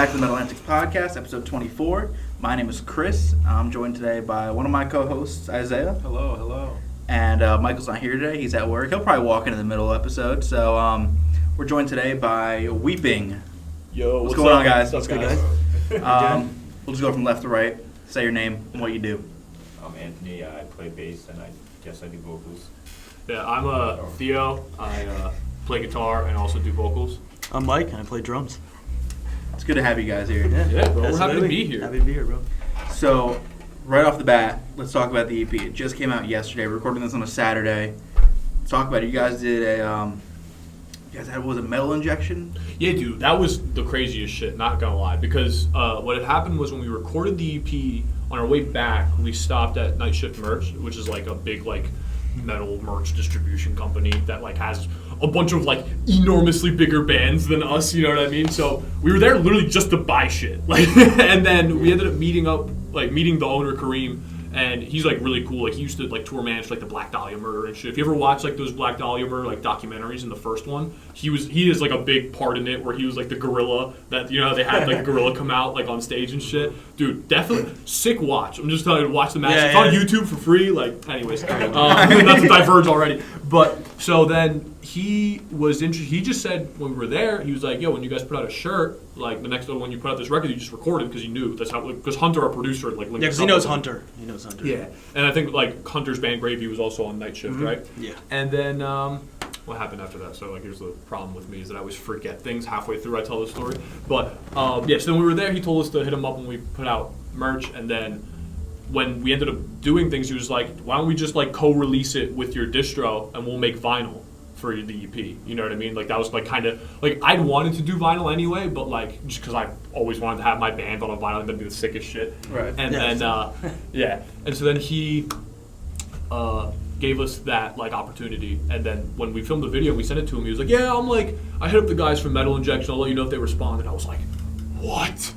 back to the Metal Antics podcast, episode 24. My name is Chris. I'm joined today by one of my co-hosts, Isaiah. Hello. And Michael's not here today. He's at work. He'll probably walk into the middle of the episode. So we're joined today by Weeping. Yo, what's going on, guys? What's good, guys? We'll just go from left to right. Say your name and what you do. I'm Anthony. I play bass and I guess I do vocals. Yeah, I'm Theo. I play guitar and also do vocals. I'm Mike and I play drums. It's good to have you guys here. Yeah, bro. We're happy to be here. Happy to be here, bro. So, right off the bat, let's talk about the EP. It just came out yesterday. We're recording this on a Saturday. Let's talk about it. You guys did was it metal injection? Yeah, dude, that was the craziest shit, not gonna lie. Because what had happened was when we recorded the EP, on our way back, we stopped at Night Shift Merch, which is like a big like metal merch distribution company that like has a bunch of like enormously bigger bands than us, you know what I mean? So we were there literally just to buy shit. Like and then we ended up meeting the owner Kareem, and he's like really cool. Like he used to like tour manage like the Black Dahlia murder and shit. If you ever watch like those Black Dahlia murder like documentaries in the first one, he is like a big part in it where he was like the gorilla that, you know, they had like a gorilla come out like on stage and shit. Dude, definitely sick watch. I'm just telling you to watch the match. It's on YouTube for free. Like anyways, not to diverge already. But so then he was interested. He just said when we were there, he was like, "Yo, when you guys put out a shirt, like the next one when you put out this record, you just recorded because you knew that's how." Because Hunter, our producer, like linked. Yeah, because he knows Hunter. He knows Hunter. Yeah, and I think like Hunter's band Gravy was also on Night Shift, right? Yeah. And then what happened after that? So like, here's the problem with me is that I always forget things halfway through I tell the story. But yeah, so then we were there. He told us to hit him up when we put out merch, and then when we ended up doing things, he was like, "Why don't we just like co-release it with your distro, and we'll make vinyl for the EP?" You know what I mean? Like that was like kind of like I'd wanted to do vinyl anyway, but like just because I always wanted to have my band on a vinyl, and that'd be the sickest shit. Right. And then yeah, and so then he gave us that like opportunity, and then when we filmed the video, we sent it to him. He was like, "Yeah, I hit up the guys from Metal Injection. I'll let you know if they respond." And I was like, what?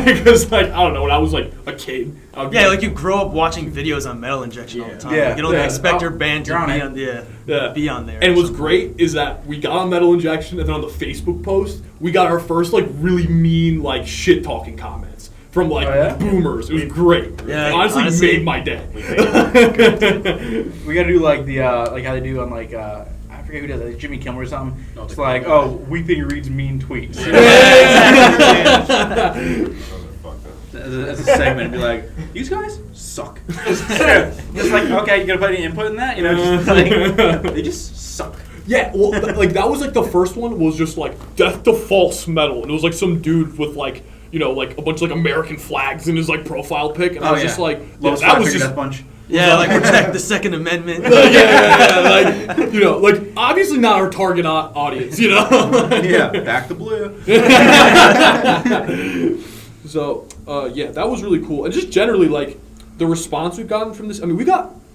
Because like I don't know, when I was like a kid. Like you grow up watching videos on Metal Injection all the time. Yeah. Like, you don't expect your band to be on there. And what's great is that we got on Metal Injection, and then on the Facebook post, we got our first like really mean like shit talking comments from like boomers. It was great. Yeah, it honestly made my day. We gotta do like the like how they do on like I forget who does it, Jimmy Kimmel or something. It's like, Weeping reads mean tweets. As a segment, it'd be like, these guys suck. Just like, okay, you gotta put any input in that, you know? Just like, they just suck. Yeah, well, like that was like the first one was just like death to false metal, and it was like some dude with like, you know, like a bunch of like American flags in his like profile pic, and I was just like, that was just bunch. Yeah, like protect the Second Amendment. like, you know, like obviously not our target audience, you know. Yeah, back to blue. So yeah, that was really cool, and just generally like the response we've gotten from this. I mean,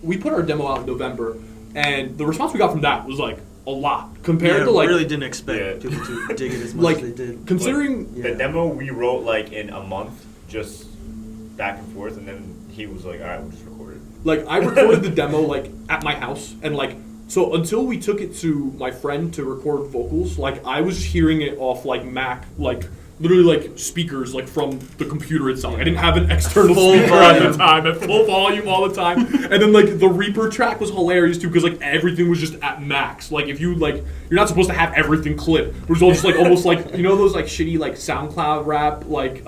we put our demo out in November, and the response we got from that was like a lot compared to like. Really didn't expect people to dig it as much like, as they did. Considering the demo we wrote like in a month, just back and forth, and then he was like, "All right, we'll just record it." Like I recorded the demo like at my house, and like so until we took it to my friend to record vocals, like I was hearing it off like Mac, like literally like speakers like from the computer itself. I didn't have an external speaker at the time at full volume all the time. And then like the Reaper track was hilarious too because like everything was just at max. Like if you like you're not supposed to have everything clipped. It was all just like almost like, you know those like shitty like SoundCloud rap like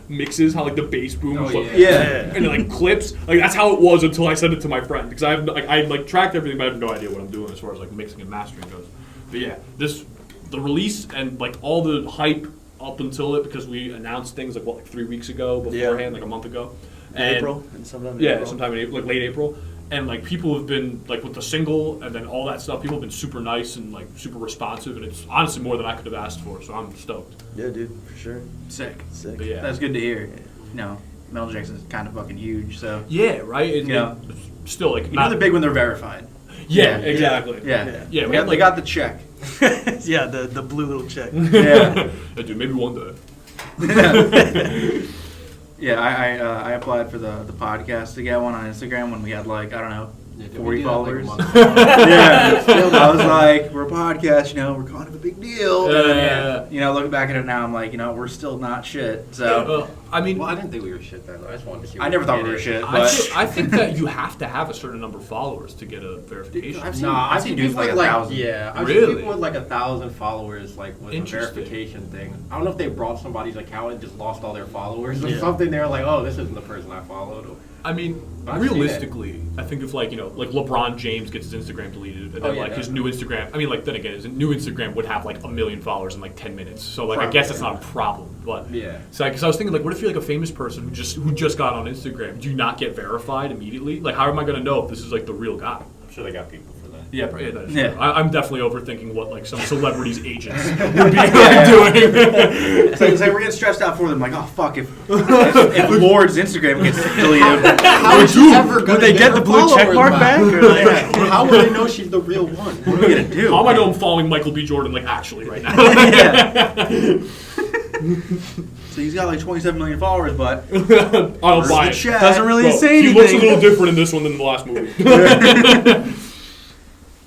mixes, how like the bass boom was like, and it like clips. Like that's how it was until I sent it to my friend because I have tracked everything but I have no idea what I'm doing as far as like mixing and mastering goes. But yeah, the release and like all the hype up until it, because we announced things like 3 weeks ago beforehand, like a month ago, and April and sometime in April. sometime in April, like late April, and like people have been like with the single and then all that stuff. People have been super nice and like super responsive, and it's honestly more than I could have asked for. So I'm stoked. Yeah, dude, for sure. Sick. But yeah, that's good to hear. You know, Metal Injection is kind of fucking huge, so yeah, right. It's still like they're big when they're verified. Yeah, exactly. Yeah. We got the check. Yeah, the blue little check. Yeah. Dude, maybe one day. Yeah, I applied for the podcast to get one on Instagram when we had like, I don't know, 40 followers. Yeah. I was like, we're a podcast, we're kind of a big deal. And, looking back at it now, I'm like, we're still not shit. So, I didn't think we were shit then. I just wanted to see. I never thought we were shit. But I think that you have to have a certain number of followers to get a verification. I've seen dudes like 1,000. Yeah, I've seen people with like 1,000 followers, like with a verification thing. I don't know if they brought somebody's account and just lost all their followers or something. They're like, oh, this isn't the person I followed. Realistically, I think if like LeBron James gets his Instagram deleted, and then his new Instagram, then again, his new Instagram would have like 1 million followers in like 10 minutes. So like, I guess that's not a problem. But so because I was thinking like, what if you're like a famous person who just got on Instagram? Do you not get verified immediately? Like, how am I gonna know if this is like the real guy? I'm sure they got people for that. Yeah, that is true. I'm definitely overthinking what like some celebrities' agents would be doing. So we're getting stressed out for them. Like, oh fuck, if Lord's Instagram gets deleted, how is she ever gonna would they get the blue check mark back? Or like, how would they know she's the real one? What are we gonna do? How am I know I'm following Michael B. Jordan like actually right now? So he's got like 27 million followers, but I don't buy it. Doesn't really say anything. He looks a little different in this one than the last movie.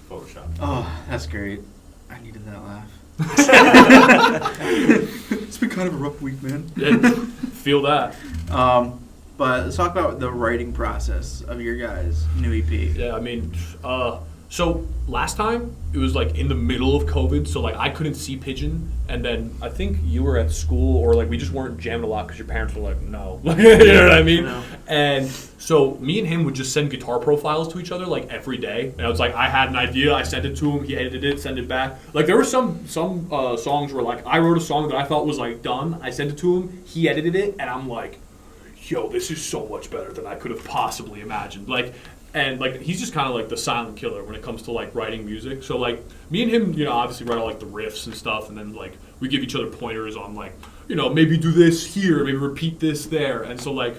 Photoshop. Oh, that's great. I needed that laugh. It's been kind of a rough week, man. Yeah, feel that. But let's talk about the writing process of your guys' new EP. Yeah, so last time it was like in the middle of COVID, so like I couldn't see Pigeon, and then I think you were at school or like we just weren't jamming a lot because your parents were like, no, you know what I mean? No. And so me and him would just send guitar profiles to each other like every day, and I was like, I had an idea, I sent it to him, he edited it, sent it back. Like there were some songs where like I wrote a song that I thought was like done, I sent it to him, he edited it, and I'm like, yo, this is so much better than I could have possibly imagined. And like he's just kind of like the silent killer when it comes to like writing music. So like me and him, obviously write all like the riffs and stuff, and then like we give each other pointers on like, maybe do this here, maybe repeat this there. And so like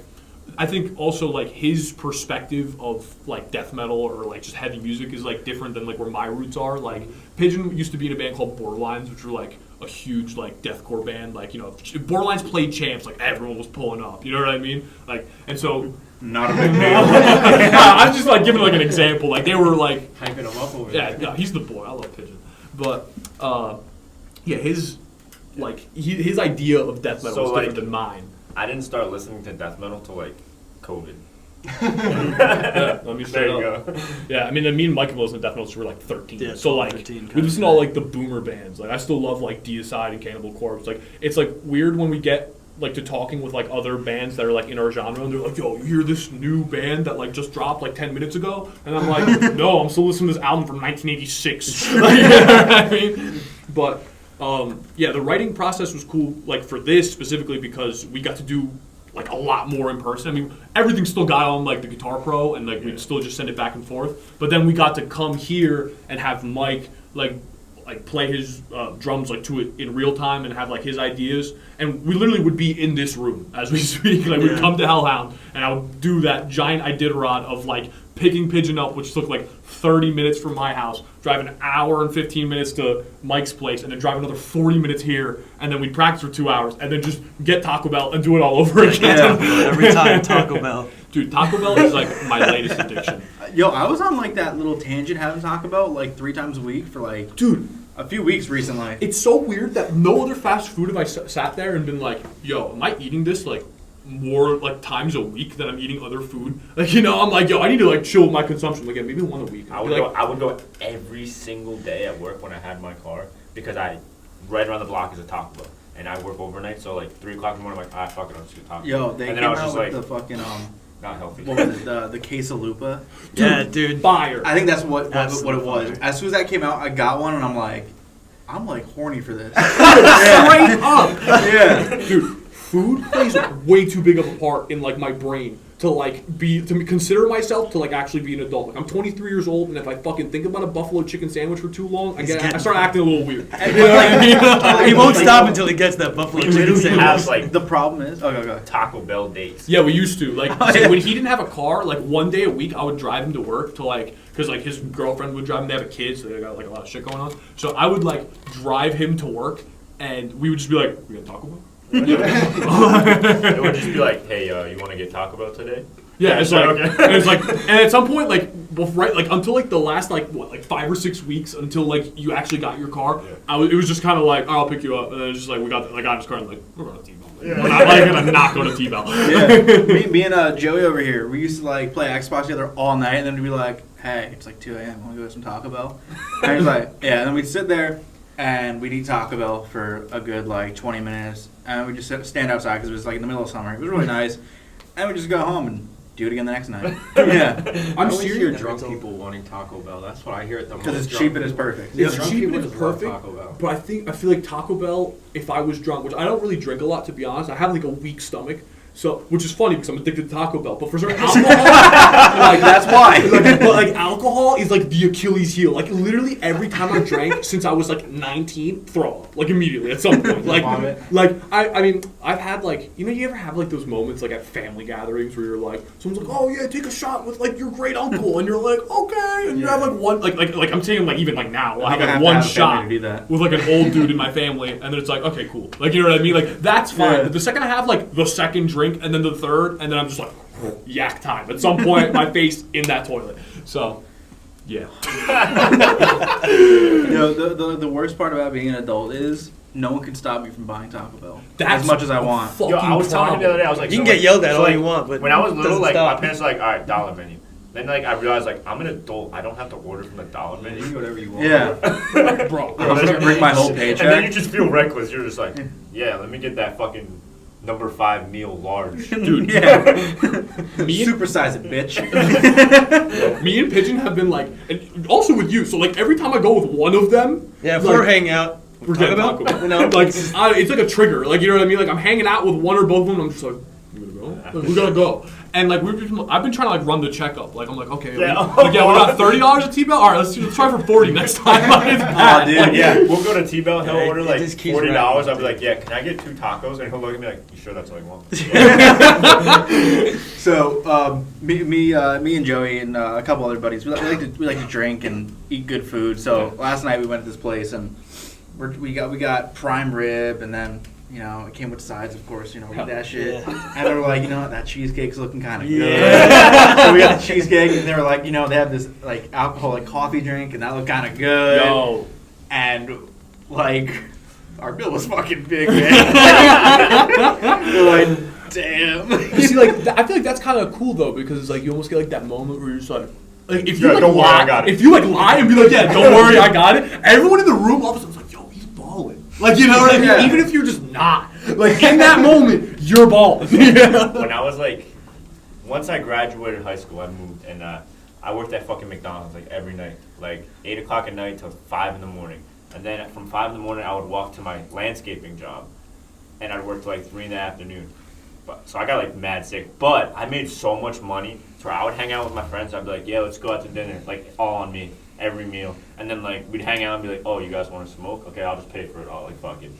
I think also like his perspective of like death metal or like just heavy music is like different than like where my roots are. Like Pigeon used to be in a band called Borderlines, which were like a huge like deathcore band. Like if Borderlines played Champs, like everyone was pulling up. You know what I mean? Like and so. Not a big deal. I'm just like giving like an example. Like they were like hyping him up over there. Yeah, he's the boy. I love Pigeon, but his his idea of death metal is different than mine. I didn't start listening to death metal till like COVID. Yeah, let me straight up. Go. Yeah, me and Mike listened to death metal since we were like 13. Yeah, so like 13, we listen to all like the boomer bands. Like I still love like Deicide and Cannibal Corpse. Like it's like weird when we get like to talking with like other bands that are like in our genre, and they're like, yo, you hear this new band that like just dropped like 10 minutes ago? And I'm like, no, I'm still listening to this album from 1986. You know what I mean? But the writing process was cool like for this specifically because we got to do like a lot more in person. I mean, everything still got on like the Guitar Pro, and like we'd still just send it back and forth. But then we got to come here and have Mike like play his drums like to it in real time and have like his ideas, and we literally would be in this room as we speak. Like we'd come to Hellhound and I would do that giant Iditarod of like picking Pigeon up, which took like 30 minutes from my house, drive an hour and 15 minutes to Mike's place, and then drive another 40 minutes here, and then we'd practice for 2 hours, and then just get Taco Bell and do it all over again. Yeah, every time Taco Bell. Dude, Taco Bell is like my latest addiction. Yo, I was on like that little tangent having Taco Bell like 3 times a week for like a few weeks recently. It's so weird that no other fast food have I sat there and been like, yo, am I eating this like more like times a week than I'm eating other food? Like, I'm like, yo, I need to like chill with my consumption. Like, maybe one a week. I would go every single day at work when I had my car, because right around the block is a Taco Bell, and I work overnight, so like 3 o'clock in the morning, I'm like, fuck it, I'll just get Taco Bell. Yo, they and came out with the fucking not healthy. What was it? The Quesalupa? Yeah, dude. Fire. I think that's what it was. As soon as that came out, I got one, and I'm like horny for this. Straight up. Yeah. Dude, food plays way too big of a part in like my brain to consider myself to like actually be an adult. Like I'm 23 years old, and if I fucking think about a buffalo chicken sandwich for too long, I start acting a little weird. You know what I mean? He won't stop until he gets that buffalo chicken sandwich. Like the problem is, go. Taco Bell dates. Yeah, we used to so when he didn't have a car, like one day a week, I would drive him to work to like. Because like his girlfriend would drive him. They have a kid, so they got like a lot of shit going on. So I would like drive him to work, and we would just be like, "We got Taco Bell?" It would just be like, "Hey, you want to get Taco Bell today?" Yeah, it's like, Okay. and it's like, and at some point, like, right, like until like the last like 5 or 6 weeks until like you actually got your car, it was just kind of like, oh, I'll pick you up, and then it's just like we got in his car and like we're going to T-Bell. We're not like gonna not go to T-Bell. Yeah, me and Joey over here, we used to like play Xbox together all night, and then we'd be like, hey, it's like 2 a.m. Want to go to some Taco Bell? And he's like, yeah. And then we'd sit there and we'd eat Taco Bell for a good like 20 minutes, and we'd just stand outside because it was like in the middle of summer. It was really nice, and we'd just go home and do it again the next night. Yeah, I always hear drunk people wanting Taco Bell. That's what I hear at the most. because it's cheap and it's perfect. It's Drunk cheap people and it's just love perfect, Taco Bell. but I feel like Taco Bell, if I was drunk, which I don't really drink a lot to be honest, I have like a weak stomach, so which is funny because I'm addicted to Taco Bell. But for certain alcohol, like that's why. But like alcohol is like the Achilles heel. Like literally every time I drank since I was like 19, throw up like immediately at some point. Like I mean I've had like you ever have like those moments like at family gatherings where you're like someone's like, oh yeah, take a shot with like your great uncle, and you're like, okay, and you have like one like I'm saying like even like now I have like one shot with like an old dude in my family, and then it's like, okay, cool, like you know what I mean, like that's fine. Yeah. But the second I have like the second drink and then the third, and then I'm just like yak time. At some point, my face in that toilet. So, yeah. The worst part about being an adult is no one can stop me from buying Taco Bell That's as much as I want. Yo, I was telling him the other day, I was like, You can get yelled at all like, you want, but when I was little, doesn't like stop. my parents were like, all right, dollar menu. Then like I realized like I'm an adult, I don't have to order from the dollar You menu. can do whatever you want. Yeah, bro. I'm gonna bring my whole And then you paycheck. just feel reckless. You're just like, yeah, let me get that fucking number 5 meal large. Dude, Yeah, me and, supersize it, bitch. me and Pigeon have been like, and also with you, so like every time I go with one of them, Yeah, if like, we're hanging out, we're getting Taco Bell. You know, Like, it's like a trigger. Like, you know what I mean? Like, I'm hanging out with one or both of them, and I'm just like, you gonna go? Like, we gotta go. And, like, I've been trying to, like, run the checkup. Like, I'm like, okay, we got $30 at T-Bell? All right, let's try for 40 next time. Oh, dude, Like, yeah. We'll go to T-Bell, he'll Yeah, order it like just keeps $40. racking. I'll be like, yeah, can I get 2 tacos? And he'll look at me like, you sure that's all you want? So, me and Joey and a couple other buddies, we like to drink and eat good food. So last night we went to this place and we got prime rib, and then it came with sides, of course. We eat that shit, Yeah. and they were like, that cheesecake's looking kind of good. Yeah. So we got the cheesecake, and they were like, they have this like alcoholic coffee drink, and that looked kind of good. Yo. And like, our bill was fucking big, man. We're like, damn. You see, like, I feel like that's kind of cool, though, because it's like you almost get, like, that moment where you're just like if you, Yeah, like, don't worry, lie, I got it. if you, like, lie and be like, yeah, don't worry, I got it, everyone in the room all of a sudden is like, yo, he's balling. Like, you know what I mean? Yeah. Even if you're just not. Like, in that moment, you're balling. When I was like, once I graduated high school, I moved and I worked at fucking McDonald's like every night, like 8 o'clock at night till 5 in the morning. And then from 5 in the morning, I would walk to my landscaping job, and I'd work till like 3 in the afternoon. So I got like mad sick, but I made so much money so I would hang out with my friends. I'd be like, yeah, let's go out to dinner, like all on me, every meal. And then like we'd hang out and be like, oh, you guys want to smoke? Okay, I'll just pay for it all. Like fuck it.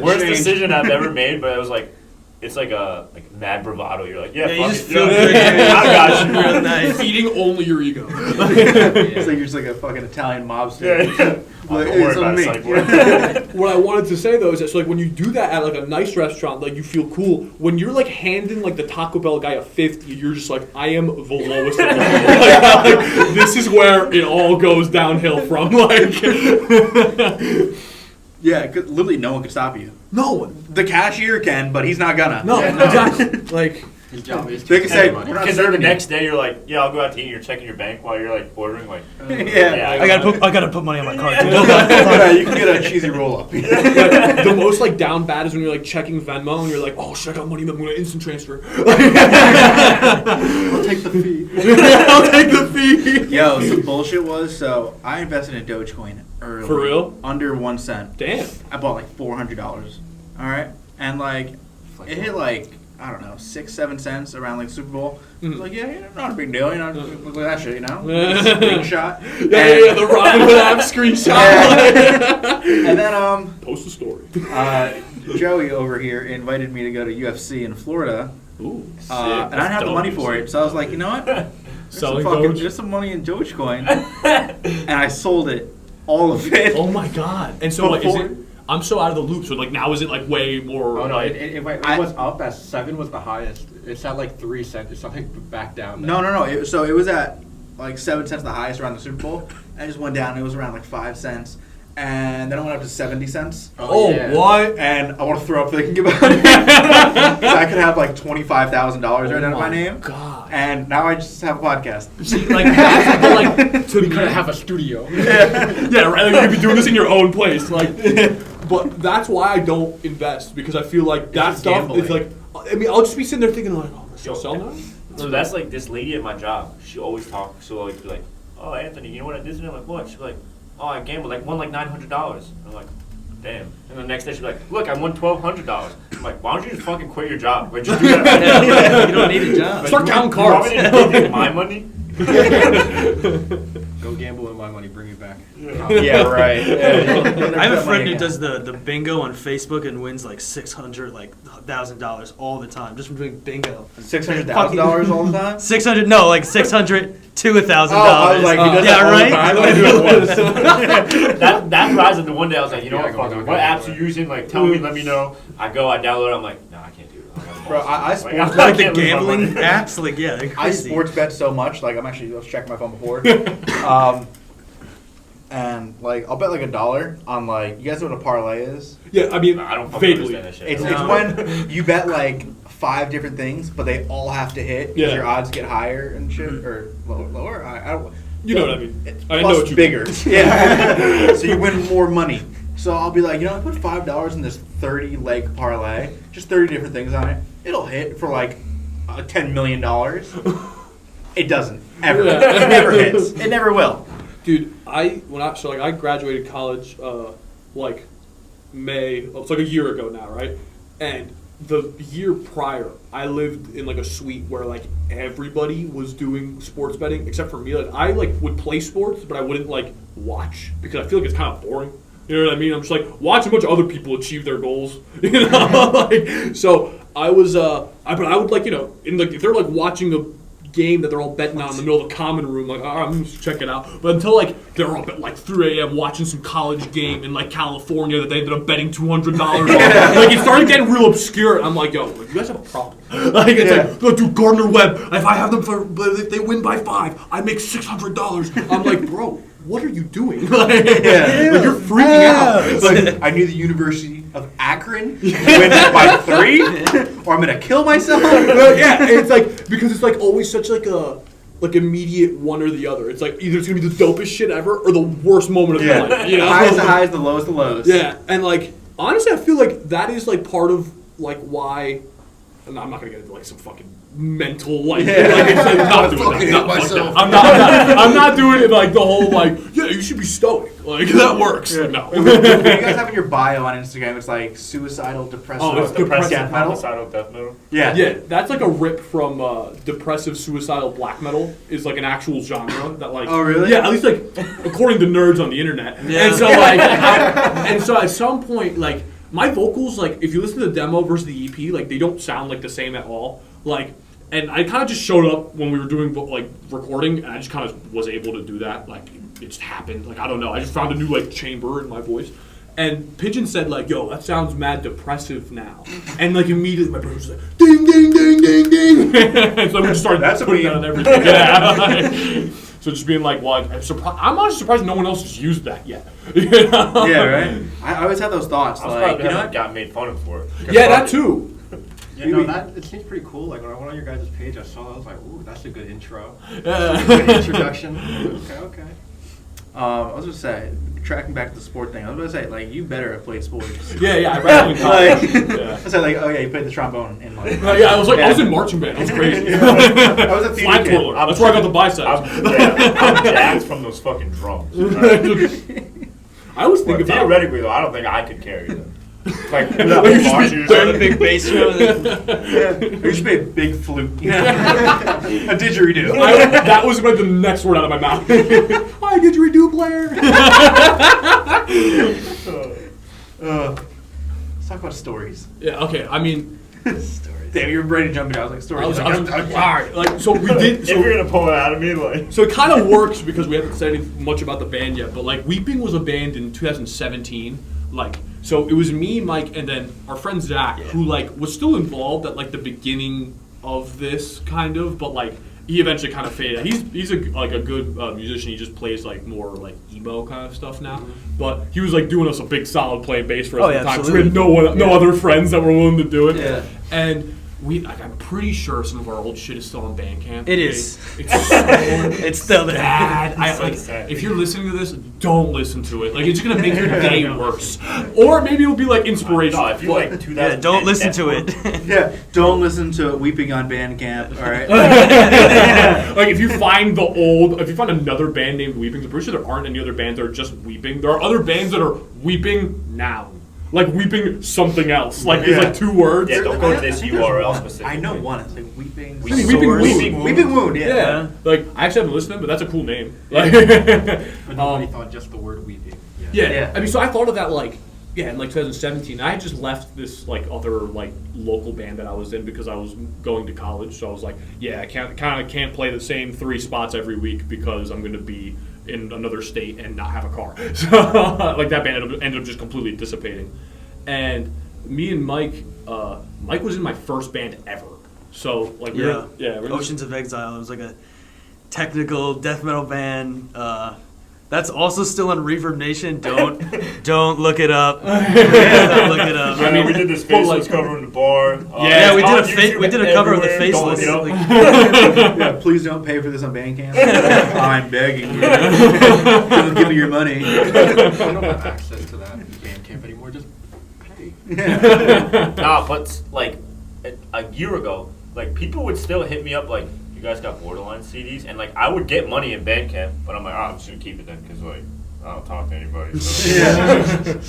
Worst decision I've ever made, but it was like, it's like a mad bravado. You're like, yeah, Yeah, you fuck just it. feel Yeah, good. I got you. Real nice. Feeding only your ego. It's like you're just like a fucking Italian mobster. Yeah. Like, Don't worry it's on about me. it, psych ward. What I wanted to say though is that so like when you do that at like a nice restaurant, like you feel cool. When you're like handing like the Taco Bell guy a 50, you're just like, I am the lowest of the low. Like, this is where it all goes downhill from. Like, Yeah, 'cause literally no one can stop you. no one. The cashier can, but he's not gonna. No, Yeah, no. exactly. Like, His job is They to can spend say, money. we're not Because then the serving you. next day you're like, yeah, I'll go out to eat. And you're checking your bank while you're like ordering. Like, Yeah. I gotta put money on my card. Dude. Yeah, you can get a cheesy roll up. like, the most like down bad is when you're like checking Venmo and you're like, oh shit, I got money, I'm gonna instant transfer. I'll take the fee. I'll take the fee. Yo, some bullshit was, so I invested in Dogecoin early. For real? Under 1 cent. Damn. I bought like $400. Alright? And like, it hit like, I don't know, 6-7 cents around like Super Bowl. I was like, yeah, not a big deal, look at that shit, Screenshot. Yeah, the Robin Hood app screenshot. And then, Post a story. Joey over here invited me to go to UFC in Florida. Ooh. And I didn't have the money for it, so I was like, you know what? Selling There's some money in Dogecoin. And I sold it, all of it. Oh my god. And so like, is Before- it I'm so out of the loop. So like now is it like way more? Oh no, like, it was up at 7 was the highest. It's at like 3 cents. It's something back down. No. So it was at like 7 cents, the highest around the Super Bowl. And it just went down. It was around like 5 cents. And then it went up to 70 cents. Oh, yeah. What? And I want to throw up thinking about it. I could have like $25,000 right out of my name. God. And now I just have a podcast. See, like, like to We could have a studio. Yeah, right. Like, you could be doing this in your own place, like. But that's why I don't invest, because I feel like that stuff gambling. is like. I mean, I'll just be sitting there thinking like, oh, should I sell now? So that's like this lady at my job. She always talks. So like, be like, oh Anthony, you know what I did today? I'm like, what? She's like, oh I gambled, like won like $900. I'm like, damn. And the next day she's like, look, I won $1,200. I'm like, why don't you just fucking quit your job? Like, just do that. You don't need a job. Start counting You want cards. me to take my money? Go gamble with my money, bring it back. Yeah, right. I have a friend who does the bingo on Facebook and wins like $600,000 all the time just from doing bingo. $600,000 all the time? 600, no, like 600 to $1,000. I was like, he does yeah, that all the right. time. I do it once. That's why I said the one day I was like, you know Yeah, what, fuck go, it. go, What go, apps go. you using? Like, tell me, let me know. I download it. I'm like, no, I can't do it. Bro, I sports bet. Like the can't lose my gambling money. apps, like yeah, they're I crazy. sports bet so much. Like, I was checking my phone before. And like, I'll bet like $1 on like, you guys know what a parlay is? Yeah, I mean, I don't fucking vaguely. understand that shit. It's No. when you bet like 5 different things, but they all have to hit. 'Cause Yeah. your odds get higher and shit, or lower. I don't. You know what I mean. It's I know plus what you bigger. Yeah. So you win more money. So I'll be like, I put $5 in this 30-leg parlay, just 30 different things on it. It'll hit for like $10 million. It doesn't ever. Yeah. It never hits. It never will. Dude, I graduated college like May. It's like a year ago now, right? And the year prior, I lived in like a suite where like everybody was doing sports betting except for me. Like I like would play sports, but I wouldn't like watch because I feel like it's kind of boring. You know what I mean? I'm just like watch a bunch of other people achieve their goals. You know, like, so I was but I would like in like if they're like watching a game that they're all betting on in the middle of the common room, like, all right, I'm just check it out. But until like they're up at like 3 a.m. watching some college game in like California that they ended up betting $200 on. Like it started getting real obscure. I'm like, yo, like, you guys have a problem. Like it's like, look, dude, Gardner Webb. If I have them if they win by 5, I make $600. I'm like, bro, what are you doing? Like you're freaking out. It's like, I knew the University of Akron wins by 3, or I'm gonna kill myself. Yeah, it's like because it's like always such like a immediate one or the other. It's like either it's gonna be the dopest shit ever or the worst moment of your life. You know, Highs the highs, the lows the lows. Yeah, and like honestly, I feel like that is like part of like why. And I'm not gonna get into like some fucking mental like it's like not doing that. Fuck that. I'm not doing it like the whole like you should be stoic like that works. Yeah. No. You guys have in your bio on Instagram, it's like suicidal, depressive, Oh, it's Depressive death metal. homicidal death metal. Yeah. Yeah, that's like a rip from depressive suicidal black metal is like an actual genre that like. Oh, really? Yeah, at least like according to nerds on the internet. Yeah. And so like, and so at some point like my vocals like if you listen to the demo versus the EP like they don't sound like the same at all like. And I kind of just showed up when we were doing like recording, and I just kind of was able to do that. Like it just happened. Like I don't know. I just found a new like chamber in my voice. And Pigeon said like, "Yo, that sounds mad depressive now." And like immediately my brain was like, "Ding, ding, ding, ding, ding." And so we just started That's a putting that meme. on everything. Yeah. So just being like, "Well, I'm surprised. I'm honestly surprised no one else has used that yet." You know? Yeah, right. I always have those thoughts. I'm Like, surprised we you know, haven't got made fun of for it. Yeah, that too. Yeah, no, it seems pretty cool. Like when I went on your guys' page, I saw that. I was like, ooh, that's a good intro. Yeah. Good introduction. Okay. I was gonna say, tracking back to the sport thing. I was gonna say, like, you better have played sports. Yeah. I read it in college. I said, like, oh yeah, you played the trombone in like. Yeah, I was in marching band. It was crazy. I was a theater Flag kid. twirler. That's where I got the biceps. I'm jacked from those fucking drums. I always think But about theoretically, though, I don't think I could carry them. Like, Like, you just be Throw the big bass drum. You should be a big flute. You know? A didgeridoo. that was like the next word out of my mouth. Hi, didgeridoo player. Let's talk about stories. Yeah. Okay. I mean, Stories. Damn, you were ready to jump in. I was like, stories. I was all right. Like, so we did. if you're So, gonna pull it out of me, like. so it kind of works because we haven't said much about the band yet. But like, Weeping was a band in 2017. Like, So it was me, Mike, and then our friend Zach, who like was still involved at like the beginning of this kind of, but like he eventually kind of faded. He's a good musician. He just plays like more like emo kind of stuff now. But he was like doing us a big solid playing bass for us at the time. So we had no other friends that were willing to do it. Yeah. And I'm pretty sure some of our old shit is still on Bandcamp. It is. It's still there. Bad. If you're listening to this, don't listen to it. Like, it's gonna make your day worse. Or maybe it'll be like inspirational. No, if you like 2000, don't listen to it. Yeah, don't listen to Weeping on Bandcamp. All right. Like if you find another band named Weeping, I'm pretty sure there aren't any other bands that are just Weeping. There are other bands that are Weeping now. Like Weeping something else. Like it's like 2 words. Yeah, don't go to this URL specifically. I know one. It's like Weeping. Weeping Wound. Yeah. Like I actually haven't listened to them, but that's a cool name. Like, But nobody thought just the word weeping. yeah. I mean, so I thought of that in like 2017. I had just left this like other like local band that I was in because I was going to college. So I was like, I can't play the same 3 spots every week because I'm going to be in another state and not have a car. So like that band ended up just completely dissipating. And me and Mike was in my first band ever. So like we're Oceans of Exile. It was like a technical death metal band. That's also still on Reverb Nation. Don't look it up. Don't look it up. I mean, we did this faceless cover in the bar. We did a cover of the faceless. Yeah, please don't pay for this on Bandcamp. I'm begging you. Don't give me your money. I don't have access to that Bandcamp anymore. Just pay. Nah, but like a year ago, like people would still hit me up like, you guys got Borderline CDs, and like I would get money in Bandcamp, but I'm like, I'm just gonna keep it then because like I don't talk to anybody. So.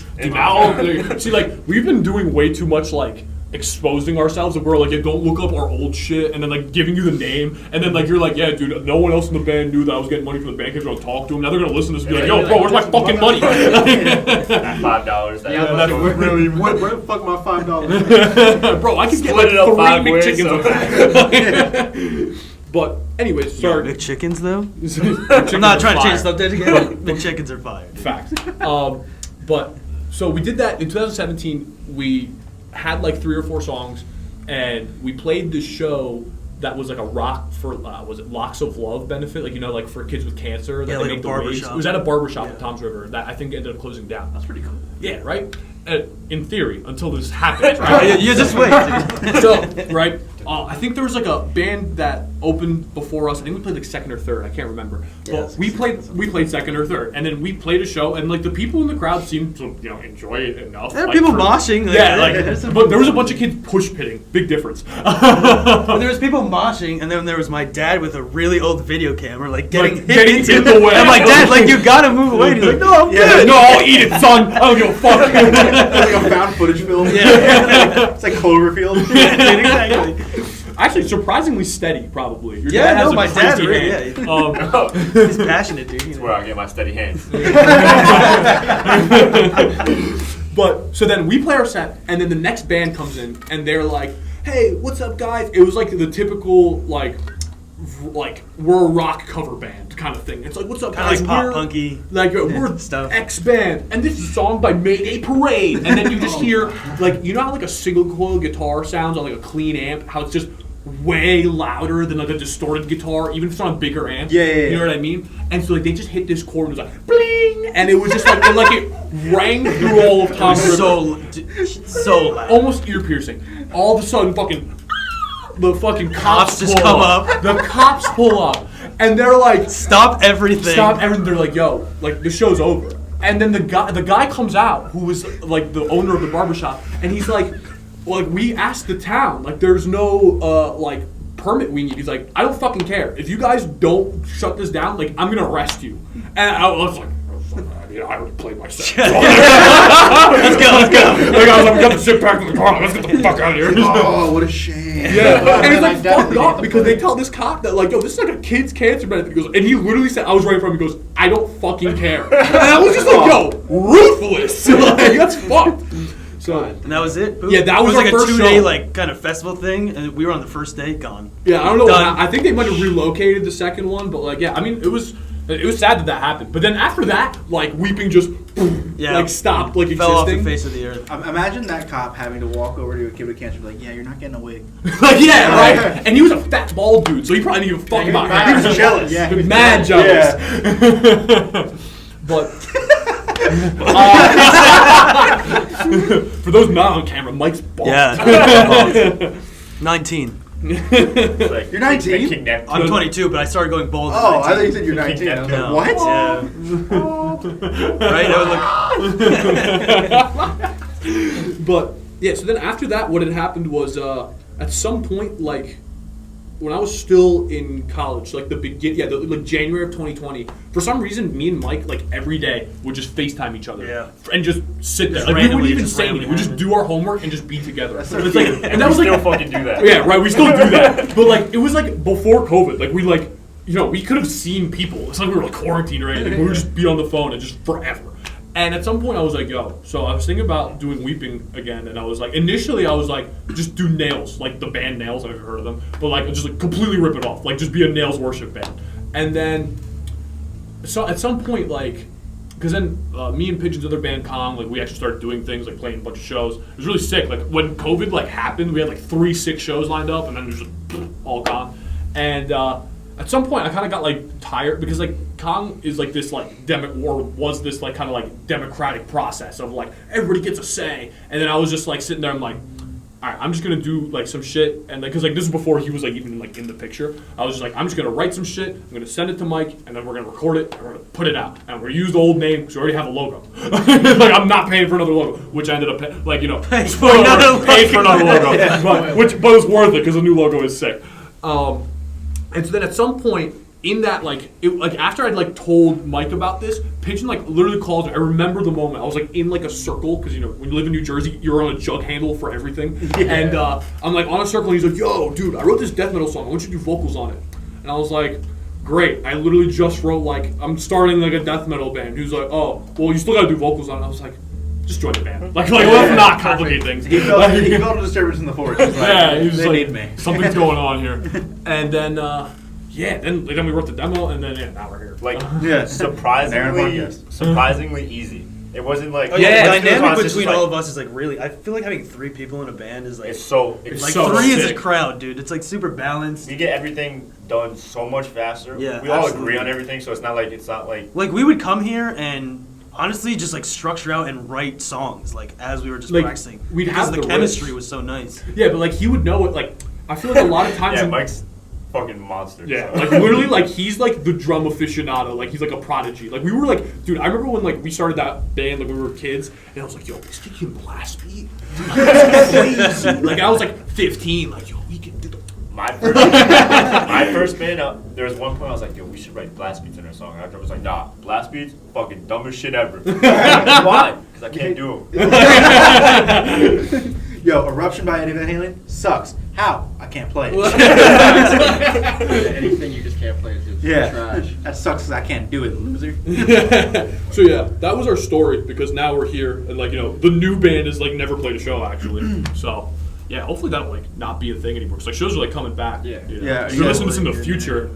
See, like we've been doing way too much like exposing ourselves, and we're like, don't look up our old shit, and then like giving you the name, and then like you're like, dude, no one else in the band knew that I was getting money from the Bandcamp. Don't talk to them. Now they're gonna listen to this and be like, yo, bro, where's my fucking money? That $5. That's really where the fuck my $5? Bro, I could get Split like it up 3 McChickens. But anyways, sorry. McChickens though? I'm not trying to change stuff again. McChickens are fire. Fact. But so we did that in 2017. We had like 3 or 4 songs, and we played this show that was like a rock for was it Locks of Love benefit, like like for kids with cancer. That like they a make the barbershop. waves. It was at a barbershop in Toms River that I think ended up closing down. That's pretty cool. Yeah, right. In theory, until this happened, right? You just wait. So, right, I think there was like a band that opened before us. I think we played like 2nd or 3rd. I can't remember. But we played 2nd or 3rd, and then we played a show, and like the people in the crowd seemed to enjoy it enough. There are people moshing. But there was a bunch of kids push pitting. Big difference. There was people moshing, and then there was my dad with a really old video camera, like getting in the way. And my dad, like, you gotta move away. And he's like, no, I'm good. No, I'll eat it, son. I don't give a fuck. It's like a found footage film. Yeah. It's like Cloverfield. Exactly. Actually, surprisingly steady, probably. Your dad has my a dad crazy really, hand. he's passionate, dude. That's where I get my steady hands. But so then we play our set, and then the next band comes in, and they're like, "Hey, what's up, guys?" It was like the typical like we're a rock cover band kind of thing. It's like, "What's up, Kinda guys?" like pop punky, we're stuff. X band, and this is a song by Mayday Parade, and then you just hear like how like a single coil guitar sounds on like a clean amp, how it's just way louder than like a distorted guitar, even if it's on a bigger amp. Yeah. You know what I mean? And so like they just hit this chord and it was like bling, and it was just like it rang through all of Tom River. So loud. Almost ear piercing. All of a sudden, the fucking cops just pull come up. The cops pull up, and they're like, Stop everything. They're like, yo, like the show's over. And then the guy comes out who was like the owner of the barbershop, and he's like, we asked the town, like there's no like permit we need. He's like, I don't fucking care. If you guys don't shut this down, like I'm gonna arrest you. And I was like, I already played my set. Let's go. Like, I was like, we got to sit back in the car. Let's get the fuck out of here. Oh, what a shame. Yeah. And it's like fucked up because they tell this cop that like, yo, this is like a kid's cancer benefit. He goes, and he literally said, I was right in front of him. He goes, I don't fucking care. And I was just like, yo, ruthless. Like, that's fucked. So And that was it? Boom. Yeah, that was like our a first 2-day show. like kind of festival thing, and we were on the first day, gone. yeah, I don't know. Done. I think they might have relocated the second one, but like, yeah, I mean, it was It was sad that happened. But then after that, like weeping just like stopped like fell off the existing. face of the earth. Imagine that cop having to walk over to a kid with cancer and be like, yeah, you're not getting a wig. Like, yeah, right. And he was a fat bald dude, so he probably didn't give a fuck about He it. was jealous. Yeah, he was Mad jealous. But for those not on camera, Mike's bald. Yeah. 19. Like, You're 19? King Neptune. I'm 22, but I started going bald. at Oh, I 19. thought you said you're 19. I was like, No. what? Yeah. Right? I was like, But yeah, so then after that, what had happened was at some point, like when I was still in college, like like January of 2020. For some reason, me and Mike, like every day, would just FaceTime each other, and just sit there. Just Like we wouldn't randomly, even just say anything. We randomly just do our homework and just be together. That's so It's like, cute. and that was we like still fucking do that. yeah, right. We still do that, but like it was like before COVID. Like we like we could have seen people. It's like we were like quarantined or anything. We would just be on the phone and just forever. And at some point I was like, yo, so I was thinking about doing weeping again, and I was like, initially I was like, just do Nails, like the band Nails, I've heard of them, but like just like completely rip it off, like just be a Nails worship band. And then, so at some point, like, because then me and Pigeon's other band Kong, like we actually started doing things, like playing a bunch of shows. It was really sick. Like when COVID like happened, we had like 3 6 shows lined up, and then there's just all gone. And at some point I kind of got like tired because like Kong is like this like was this like kind of like democratic process of like everybody gets a say, and then I was just like sitting there, I'm like, all right, I'm just gonna do like some shit, and because like this is before he was like even like in the picture. I was just like, I'm just gonna write some shit, I'm gonna send it to Mike, and then we're gonna record it, and we're gonna put it out, and we're gonna use the old name because we already have a logo. Like I'm not paying for another logo, which I ended up paid for another logo, but it was worth it because the new logo is sick. And so then at some point in that like after I'd like told Mike about this, Pigeon like literally called me. I remember the moment. I was like in like a circle because when you live in New Jersey, you're on a jug handle for everything. Yeah. And I'm like on a circle, and he's like, "Yo, dude, I wrote this death metal song. I want you to do vocals on it." And I was like, "Great! I literally just wrote like I'm starting like a death metal band." He was like, "Oh, well, you still gotta do vocals on it." I was like, just join the band. Like let's not complicate things. He felt a disturbance in the force. He was like, he was they like, need me. something's going on here. And then, then we wrote the demo, and then now we're here. Like Yeah. surprisingly easy. It wasn't like oh yeah, the let's do this dynamic on, it's between just all like, of us is like really. I feel like having 3 people in a band is like it's like so 3 is a sick. crowd, dude. It's like super balanced. we get everything done so much faster. Yeah, we all absolutely. agree on everything, so it's not like Like we would come here and honestly just like structure out and write songs like as we were just Like, practicing. we'd because have the the chemistry riffs. was so nice. Yeah, but like he would know it. Like I feel like a lot of times. yeah, Mike's fucking monster. Yeah, so. like literally, like he's like the drum aficionado. Like he's like a prodigy. Like we were like, dude, I remember when like we started that band, like we were kids, and I was like, yo, this kid can blast beat. Like, that's crazy. Like I was like 15. Like yo, we can do the. My first band, there was one point I was like, yo, we should write blast beats in our song. After I was like, nah, blast beats, fucking dumbest shit ever. Why? Because I can't do them. Yo, Eruption by Eddie Van Halen sucks. How? I can't play it. Anything you just can't play is just Yeah, trash. that sucks because I can't do it, loser. So yeah, that was our story because now we're here and like the new band has like never played a show actually. So yeah, hopefully that'll like not be a thing anymore. Cause like shows are like coming back. Yeah. Yeah, If you're listening to this in the future,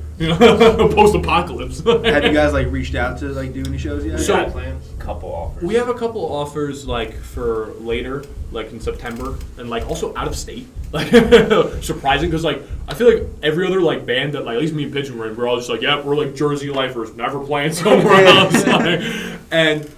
post-apocalypse. Have you guys like reached out to like do any shows yet? So- Yeah, plans, couple offers. We have a couple offers like for later, like in September, and like also out of state. Like surprising because like I feel like every other like band that like at least me and Pigeon were in, we're all just like, yeah, we're like Jersey lifers, never playing somewhere else. Like, and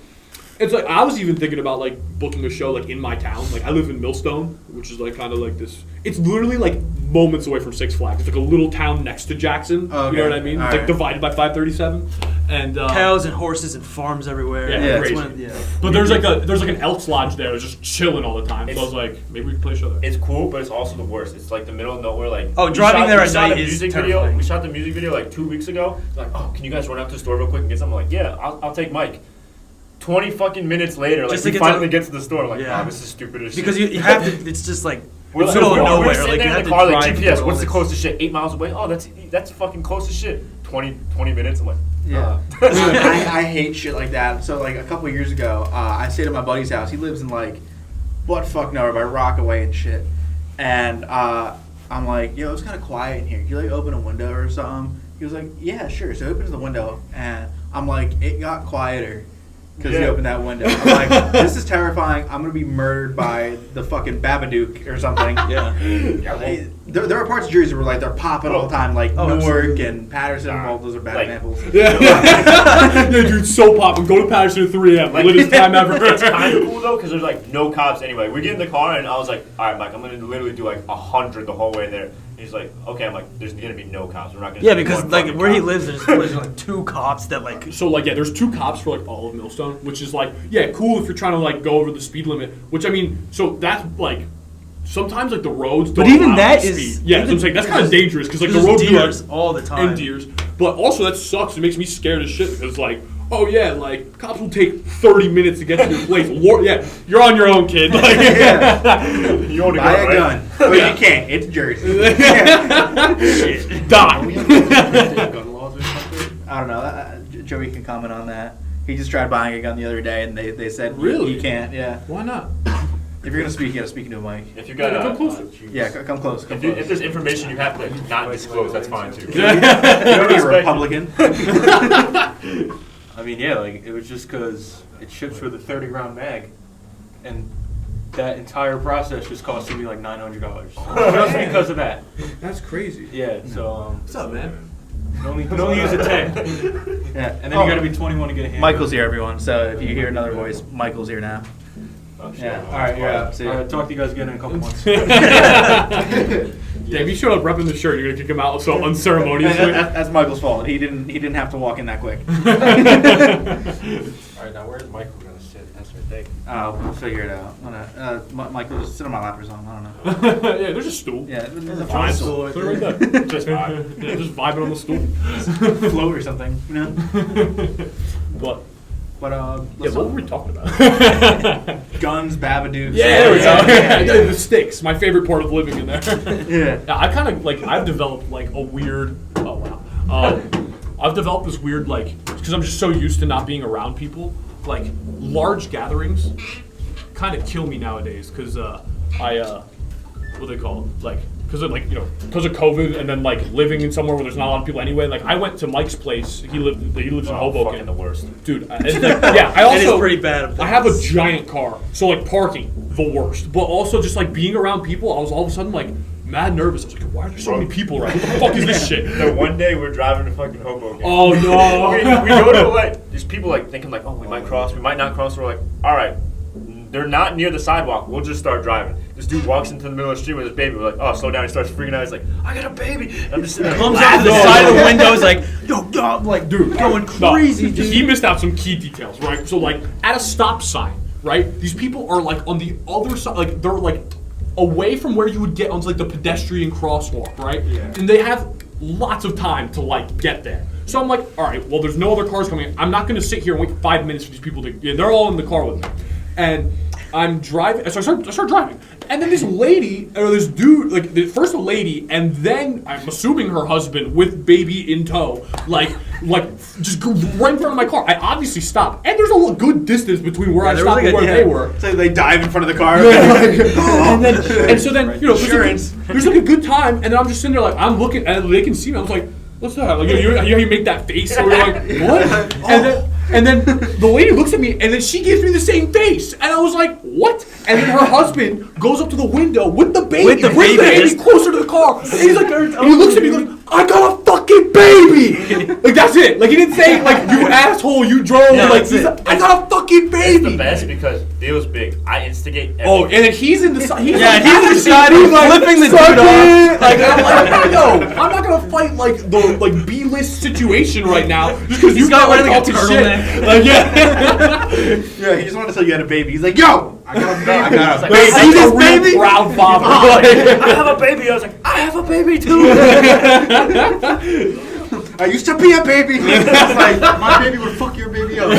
it's like I was even thinking about like booking a show like in my town. Like I live in Millstone, which is like kind of like this. It's literally like moments away from Six Flags. It's like a little town next to Jackson. Oh, okay. You know what I mean? All It's like right. divided by 537. And Cows and horses and farms everywhere. Yeah, That's crazy. when- But there's like an Elks Lodge there that's just chilling all the time. So I It's- was like, maybe we could play a show there. It's cool, but it's also the worst. It's like the middle of nowhere. Like Oh, we driving shot- there we at shot night a is music terrifying. video. We shot the music video like 2 weeks ago. It's like, oh, can you guys run out to the store real quick and get something? I'm like, yeah, I'll take Mike. 20 fucking minutes later, like Just to we get finally to- get to the store. Like, Yeah. oh, this is stupid as shit. Because you have to. It's just like We're it's like, middle of we're nowhere. sitting Like there you in have the to car, like drive GPS. through What's the all closest shit? 8 miles away. Oh, that's fucking close as shit. 20 minutes. I'm like, Yeah. I hate shit like that. So like a couple of years ago, I stayed at my buddy's house. He lives in like buttfuck nowhere by Rockaway and shit. And I'm like, yo, it's kind of quiet in here. Can you like open a window or something? He was like, yeah, sure. So he opens the window, and I'm like, it got quieter because he opened that window. I'm like, this is terrifying. I'm gonna be murdered by the fucking Babadook or something. There are parts of Jersey where like they're popping all the time, like Newark and Patterson. Well, those are bad examples. Yeah, dude, so popping. Go to Patterson at 3 a.m. Latest time ever. It's kind of cool though, because there's like no cops anyway. We get in the car and I was like, all right, Mike, I'm gonna literally do like 100 the whole way there. He's like, okay. I'm like, there's gonna be no cops. We're not gonna. Yeah, because like where he lives, there's like 2 cops that like. So like, yeah, there's 2 cops for like all of Millstone, which is like, yeah, cool if you're trying to like go over the speed limit. Which I mean, so that's like. Sometimes like the roads don't But even allow that the is speed. Yeah, that's what I'm saying. That's kind of dangerous because like the roads deers are all the time. and deers. But also that sucks. It makes me scared as shit because like, oh yeah, like cops will take 30 minutes to get to your place. Yeah, you're on your own, kid. Like, you own a Buy gun, a gun. But you can't. It's Jersey. Shit. Die. Gun laws or something? I don't know. Joey can comment on that. He just tried buying a gun the other day, and they said Really? he can't. Yeah. Why not? If you're gonna speak, you gotta speak into a mic. If you got come closer. Yeah, come close. Come close. if there's information you have to not disclose, that's fine too. You're a Republican. I mean, yeah, like it was just because it ships with a 30-round mag, and that entire process just costed me like $900 just because of that. That's crazy. Yeah, so What's up, man? only use a 10, Yeah. and then you got to be 21 to get a hand. Michael's here, everyone. So if you hear another voice, Michael's here now. Oh, shit. Yeah. All right, you're up. See All ya. right, talk to you guys again in a couple months. Damn, you showed up repping the shirt. You're gonna kick him out so unceremoniously. That's Michael's fault. He didn't have to walk in that quick. All right, now where's Michael gonna sit? That's our thing. We'll figure it out. Michael, just sit on my lap or something. I don't know. Yeah, there's a stool. Yeah, there's a Fine. stool. Put it right there. Just vibe. Yeah, just vibing on the stool. Float or something, you know. But But yeah, what were we talking about? guns, Babadooks. Yeah, there we go. Yeah, yeah. The sticks, my favorite part of living in there. Yeah. Yeah, I kind of like. I've developed like a weird. Oh wow. I've developed this weird like because I'm just so used to not being around people. Like large gatherings, kind of kill me nowadays because what do they call it? Like because of like because of COVID and then like living in somewhere where there's not a lot of people anyway. Like I went to Mike's place. He lives in Hoboken. Fucking the worst. Dude, it's like, yeah, I also It is pretty bad. I have a giant car, so like parking the worst, but also just like being around people. I was all of a sudden like mad nervous. I was like, why are there so many people around? What the fuck is this shit? No, one day we're driving to fucking Hoboken. Oh no! we go to like these people like thinking like, oh, we might cross, we might not cross. We're like, all right, they're not near the sidewalk. We'll just start driving. This dude walks into the middle of the street with his baby. We're like, oh, slow down. He starts freaking out. He's like, I got a baby. And I'm just sitting there. Comes out to the side of the window, is like, yo, like, Dude, going no, crazy. Dude. He missed out some key details, right? So like at a stop sign, right? These people are like on the other side, like they're like away from where you would get onto like the pedestrian crosswalk, right? Yeah. And they have lots of time to like get there. So I'm like, all right, well, there's no other cars coming. I'm not gonna sit here and wait 5 minutes for these people to. Yeah, they're all in the car with me, and I'm driving. So I start driving, and then this lady or this dude, like first a lady, and then I'm assuming her husband with baby in tow, like just go right in front of my car. I obviously stop, and there's a good distance between where I stopped and where they were. So they dive in front of the car. and so then there's like a good time, and then I'm just sitting there like I'm looking, and they can see me. I was like, what's that? Like you make that face, and we're like, what? And then the lady looks at me, and then she gives me the same face, and I was like, what? And then her husband goes up to the window with the baby, brings the baby closer to the car, and he's like, and he looks at me, and goes, I got a fucking baby. Like that's it. Like he didn't say like you asshole, you drove. Yeah, like he's like, I got a fucking baby. It's the best because Dale's big. I instigate everything. Oh, and then he's in the side. He's Yeah, like, he's in the side, he's like, flipping the suck dude off. it. Like I'm like, yo, I'm not gonna fight like the like B-list situation right now just because you got wearing, like like, a talking shit. turtleneck. Like yeah. Yeah, he just wanted to tell you had a baby. He's like, yo, I got a baby. I got a Like, baby. He's a real baby? proud father. I have a baby. I was like, I have a baby too. I used to be a baby. It's like, my baby would fuck your baby up.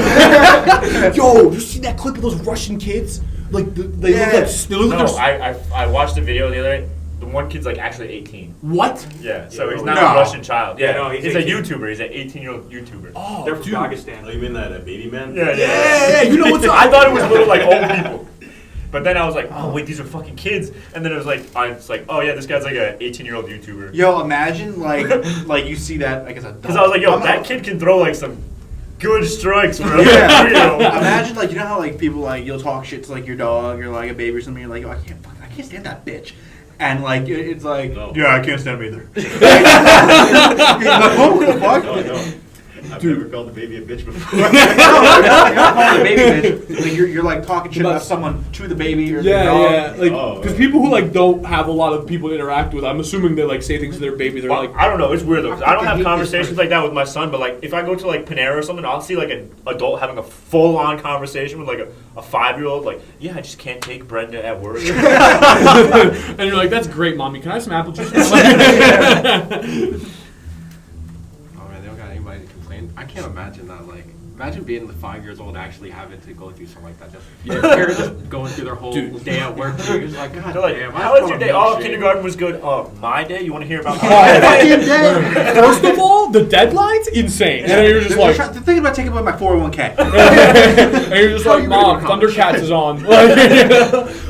Yo, you see that clip of those Russian kids? Like they look like they look No, like I watched the video the other day. The one kid's like actually 18. what? Yeah, so he's No. not a Russian child. Yeah, no, he's a 18. YouTuber. He's an 18-year-old YouTuber. Oh, They're from dude. Pakistan. Oh, you mean that baby man? Yeah. Yeah, you know what's up? I thought it was little like old people. But then I was like, oh wait, these are fucking kids. And then it was like, oh yeah, this guy's like a 18-year-old YouTuber. Yo, imagine like you see that like as a. Because I was like, yo, that kid can throw like some good strikes, bro. Yeah. Imagine like you know how like people like you'll talk shit to like your dog or like a baby or something. You're like, oh, I can't stand that bitch. And like it's like, yeah, I can't stand him either. Like, what the fuck? No. I've never called the baby a bitch before. You're not calling the baby bitch. Like, you're like talking shit about someone to the baby or the dog. like because people who like don't have a lot of people to interact with, I'm assuming they like say things to their baby. They're like, I don't know, it's weird though. 'Cause I don't have hate conversations like that with my son, but like if I go to like Panera or something, I'll see like an adult having a full-on conversation with like a 5-year-old. Like, yeah, I just can't take Brenda at work. and you're like, that's great, mommy. Can I have some apple juice? Oh man, they don't got anybody to complain. I can't imagine that. Like, imagine being the 5 years old actually having to go through something like that. Just parents just going through their whole day at work. You're just like, God They're like, damn. how was your day? Oh, kindergarten was good. Oh, my day? You want to hear about my Fucking day. First of all, the deadline's insane. And then you're just like, They're thinking about taking away my 401k. and you're just like, you Mom, ready to Thundercats is on.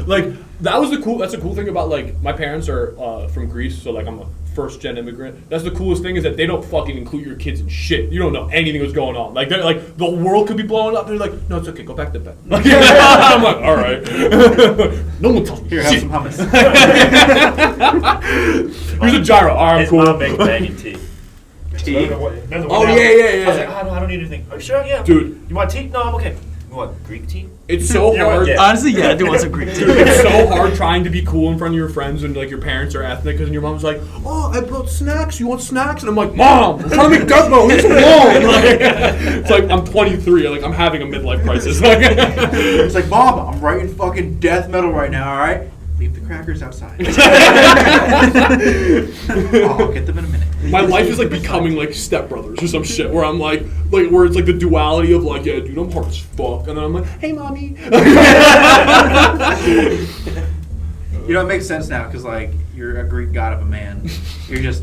Like that was that's a cool thing about like my parents are from Greece, so like I'm a first gen immigrant. That's the coolest thing is that they don't fucking include your kids in shit. You don't know anything that's going on. Like they're like the world could be blowing up. They're like, no, it's okay, go back to bed. I'm like, all right. No one tells me. Here, have some hummus. Here's a gyro. All right, His cool. mom makes baggy tea. Tea. Oh, yeah. I was like, I don't need anything. Are you sure? Yeah. Dude. You want tea? No, I'm okay. You want Greek tea? It's so You know what? hard. Yeah. Honestly, yeah, I do want some Greek tea. It's so hard trying to be cool in front of your friends when like your parents are ethnic because your mom's like, oh, I brought snacks. You want snacks? And I'm like, Mom, we're trying to make death metal. Leave us alone. Like, it's like I'm 23. Like I'm having a midlife crisis. Like, It's like, Mom, I'm writing fucking death metal right now. All right, leave the crackers outside. I'll get them in a minute. my life is like becoming like Step Brothers or some shit where I'm like where it's like the duality of like, yeah, dude, I'm hard as fuck, and then I'm like, hey, mommy. You know, it makes sense now because like you're a Greek god of a man. You're just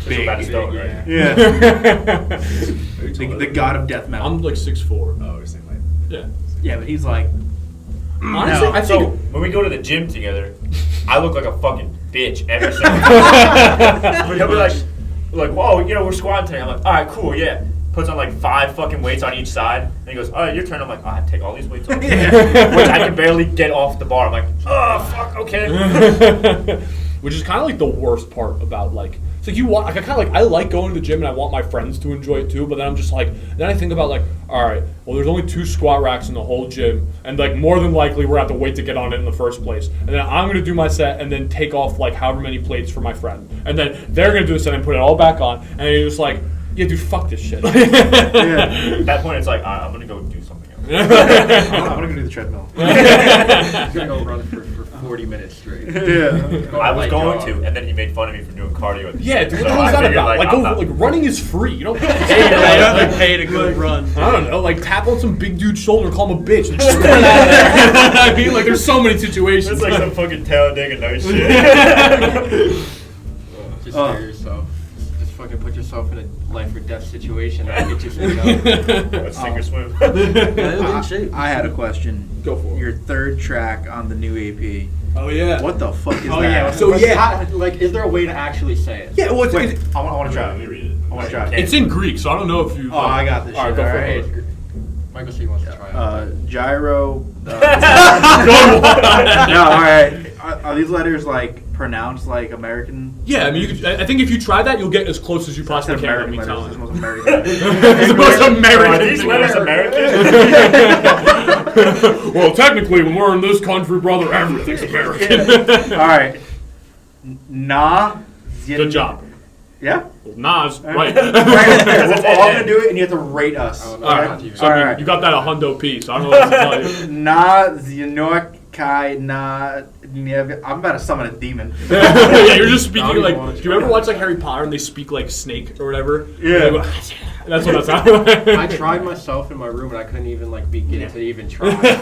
big. about a stone, right? Yeah. the god of death metal. I'm like 6'4". Oh, we're saying like. Yeah. Yeah, but he's like. Honestly, No. I So think. when we go to the gym together, I look like a fucking bitch every single time. He'll be like, whoa, you know, we're squatting today. I'm like, all right, cool, yeah. Puts on like 5 fucking weights on each side, and he goes, all right, your turn. I'm like, I have to take all these weights off. Which I can barely get off the bar. I'm like, oh, fuck, okay. Which is kind of like the worst part about like, it's like you want, like I kind of like, I like going to the gym and I want my friends to enjoy it too, but then I'm just like, then I think about like, all right, well there's only 2 squat racks in the whole gym, and like more than likely we're at the wait to get on it in the first place, and then I'm gonna do my set and then take off like however many plates for my friend, and then they're gonna do the set and put it all back on, and you're just like, yeah, dude, fuck this shit. Yeah. At that point, it's like, all right, I'm gonna go do something else. I'm gonna go do the treadmill. He's gonna go run for 40 minutes straight. Yeah. I was going to, and then he made fun of me for doing cardio. At the Yeah, gym. dude, what So the hell is I that figured, about? Like, I'm go, not- like running is free. You don't pay Like, pay to go run. I don't know, like tap on some big dude's shoulder and call him a bitch and just run out of there. I mean, like there's so many situations. It's like some fucking Talladega night shit. Just scare yourself. Just fucking put yourself in a life or death situation and get you figured out. Let's sink or swim. I had a question. Go for it. Your third track on the new EP. Oh yeah. What the fuck is Oh that? yeah. So, yeah. Like, is there a way to actually say it? Yeah, well, it's, Wait, it's, I want to try Let me it. read it. I want to try it. it's in Greek, so I don't know if you. Oh, I got this All right, shit. go for Alright. it. Michael C wants to try it. Gyro. Go on. No, all right. Are these letters like pronounced like American? Yeah, I mean, you could, I think if you try that, you'll get as close as you possibly can. American Me letters. telling. This most American. It's the most American. Are these thing letters ever. American? Well, technically, when we're in this country, brother, everything's American. All right. Nah. Good job. Yeah. Nas, right. Right. We're all gonna do it, and you have to rate us. Oh, no, All not right. you. So I mean, Alright. you got that a hundo piece. I don't know what to tell you. Na Zinok Kai Na. I'm about to summon a demon. Yeah, you're just speaking Now you like. wanna Do you ever watch like Harry Potter and they speak like snake or whatever? Yeah. They go, that's what that sounds like. I tried myself in my room and I couldn't even like begin to even try. You're not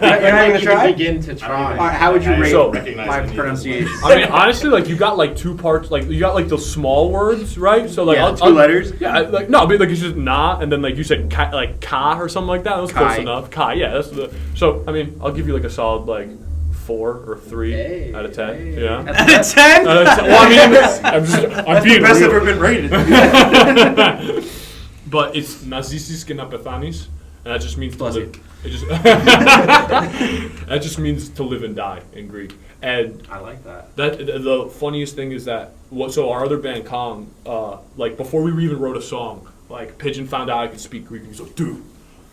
even gonna try? Begin to try. All right, how would you rate So- my pronunciation? I mean, honestly, like you got like 2 parts. Like you got like the small words, right? So like Yeah, I'll- 2 I'll- letters. Yeah, like no, but like it's just na, and then like you said like ka or something like that. That was close Kai. enough. Kai, yeah, that's the. So I mean, I'll give you like a solid like 4 or 3 out of 10. Yeah. Out of 10? Well, I mean, I'm being Best real. ever been rated. But it's Nazisis και να πεθάνεις, and that just means to live. It just that just means to live and die in Greek. And I like that. the funniest thing is that so our other band Kong, like before we even wrote a song, like Pigeon found out I could speak Greek, and he's like, dude,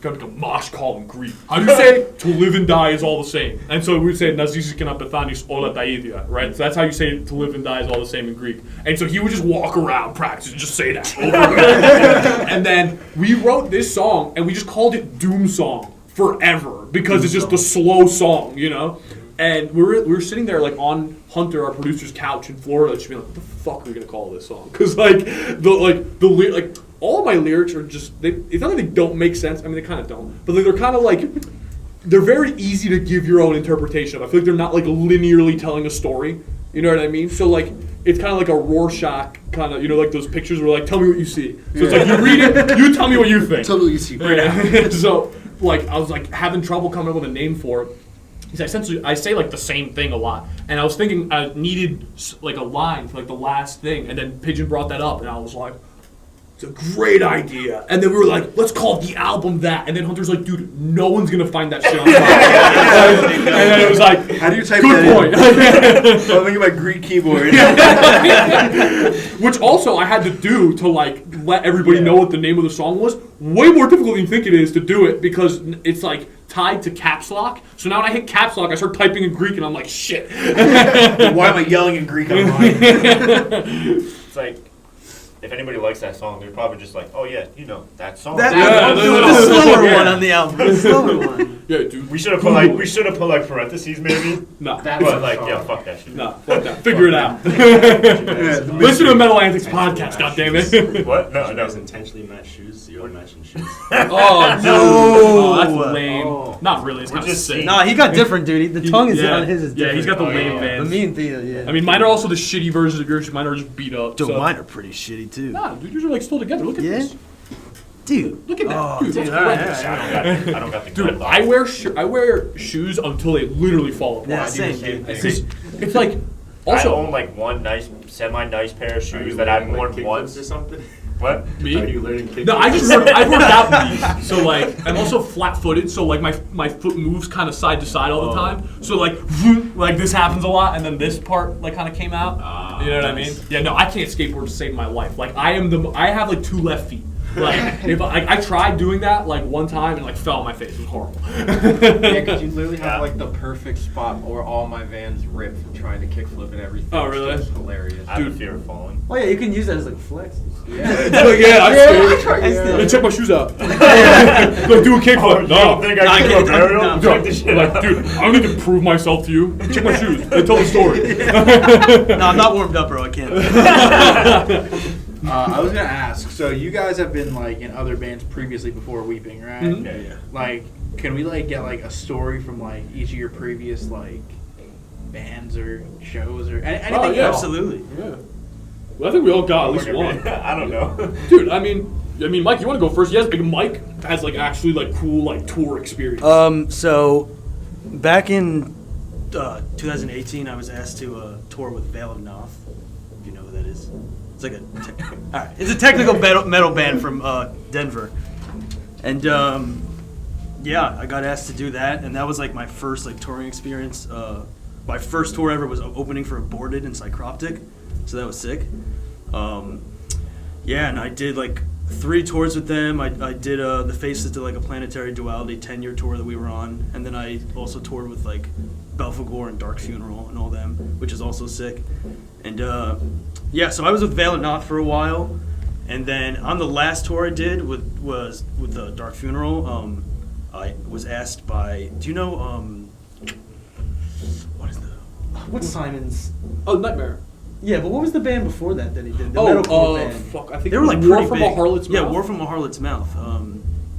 gotta make a mosh call in Greek. How do you say to live and die is all the same? And so we would say Nazisis και να πεθάνεις όλα τα ίδια, right? So that's how you say to live and die is all the same in Greek. And so he would just walk around practice and just say that over and over. And then we wrote this song and we just called it Doom Song forever because it's just a slow song, you know? And we were sitting there like on Hunter, our producer's couch in Florida, just being like, what the fuck are we gonna call this song? Because all of my lyrics are just, it's not that they don't make sense. I mean, they kind of don't. But they're kind of like, they're very easy to give your own interpretation of. I feel like they're not like linearly telling a story. You know what I mean? So like, it's kind of like a Rorschach kind of, you know, like those pictures where like, tell me what you see. So it's like, you read it, you tell me what you think. Tell me what you see right now. So like, I was like having trouble coming up with a name for it. Because essentially, I say like the same thing a lot. And I was thinking I needed like a line for like the last thing. And then Pigeon brought that up and I was like, it's a great idea. And then we were like, let's call the album that. And then Hunter's like, dude, no one's going to find that shit on Spotify. And then it was like, How do you type good that point. I'm thinking about Greek keyboard. Which also I had to do to like let everybody know what the name of the song was. Way more difficult than you think it is to do it because it's like tied to caps lock. So now when I hit caps lock, I start typing in Greek and I'm like, shit. Why am I yelling in Greek online? It's like, if anybody likes that song, they're probably just like, oh yeah, you know, that song. The slower one on the album. The slower one. Yeah, dude. We should have put like parentheses maybe. No. But like, yeah, fuck that shit. No, fuck that. Figure it out. Listen to a Metal Antics podcast, goddammit. What? No, You no. guys intentionally match shoes? You're matching shoes. Oh, no. Oh, that's lame. Oh. Not really. It's We're kind of just sick. seeing- Nah, he got different, dude. The tongue is on his is different. Yeah, he's got the Oh, lame yeah. bands. But me and Theo, yeah. I mean, mine are also the shitty versions of yours. Mine are just beat up. Dude, so. mine are pretty shitty too. Nah, dude, yours are like still together. Look at Yeah? this. Dude. Look at that. Oh, dude, dude, that's all right, horrendous. all I don't got the Dude, good I wear shoes until they literally fall apart. Yeah, I do the same, same dude. thing. It's like I also own like one nice, semi-nice pair of Are shoes you that I've learning, worn like, kickflips once. or something? What? Are me. you learning kickflips? No, I've worked out with these. So like, I'm also flat-footed, so like my foot moves kind of side to side all the time. So like this happens a lot, and then this part like kind of came out. You know what I mean? Yeah, no, I can't skateboard to save my life. Like I have like 2 left feet. Like if I tried doing that like one time and like fell on my face. It was horrible. Yeah, because you literally have Yeah. like the perfect spot where all my Vans rip from trying to kickflip and everything. Oh, really? It's hilarious. I have a fear of falling. Oh yeah, you can use that as like a flex. Yeah. Yeah, I'm scared. Yeah. Hey, check my shoes out. Go do a kickflip. You don't think I can do a burial? no. Check this shit Like, out. dude, I don't need to prove myself to you. Check my shoes. They tell the story. No, I'm not warmed up, bro. I can't. I was gonna ask. So you guys have been like in other bands previously before Weeping, right? Mhm. Yeah. Like, can we like get like a story from like each of your previous like bands or shows or anything? Oh, yeah. at all? Absolutely. Yeah. Well, I think we all got at least one. I don't know. Dude, I mean, Mike, you want to go first? Yes, Mike has like actually like cool like tour experience. So back in 2018, I was asked to tour with Valenoth. If you know who that is. It's like it's a technical metal band from Denver, and yeah, I got asked to do that, and that was like my first like touring experience. My first tour ever was opening for Aborted and Psychroptic, so that was sick. Yeah, and I did like 3 tours with them. I did the Faces to like a Planetary Duality 10-year tour that we were on, and then I also toured with like Belphegor and Dark Funeral and all them, which is also sick. And yeah, so I was with Valenoth for a while, and then on the last tour I did was with Dark Funeral. I was asked by, do you know what's Simon's? Oh, Nightmare. Yeah, but what was the band before that he did? The Oh, metalcore band. fuck. I think They were like War pretty from big. a Harlot's Yeah, Mouth. War from a Harlot's Mouth.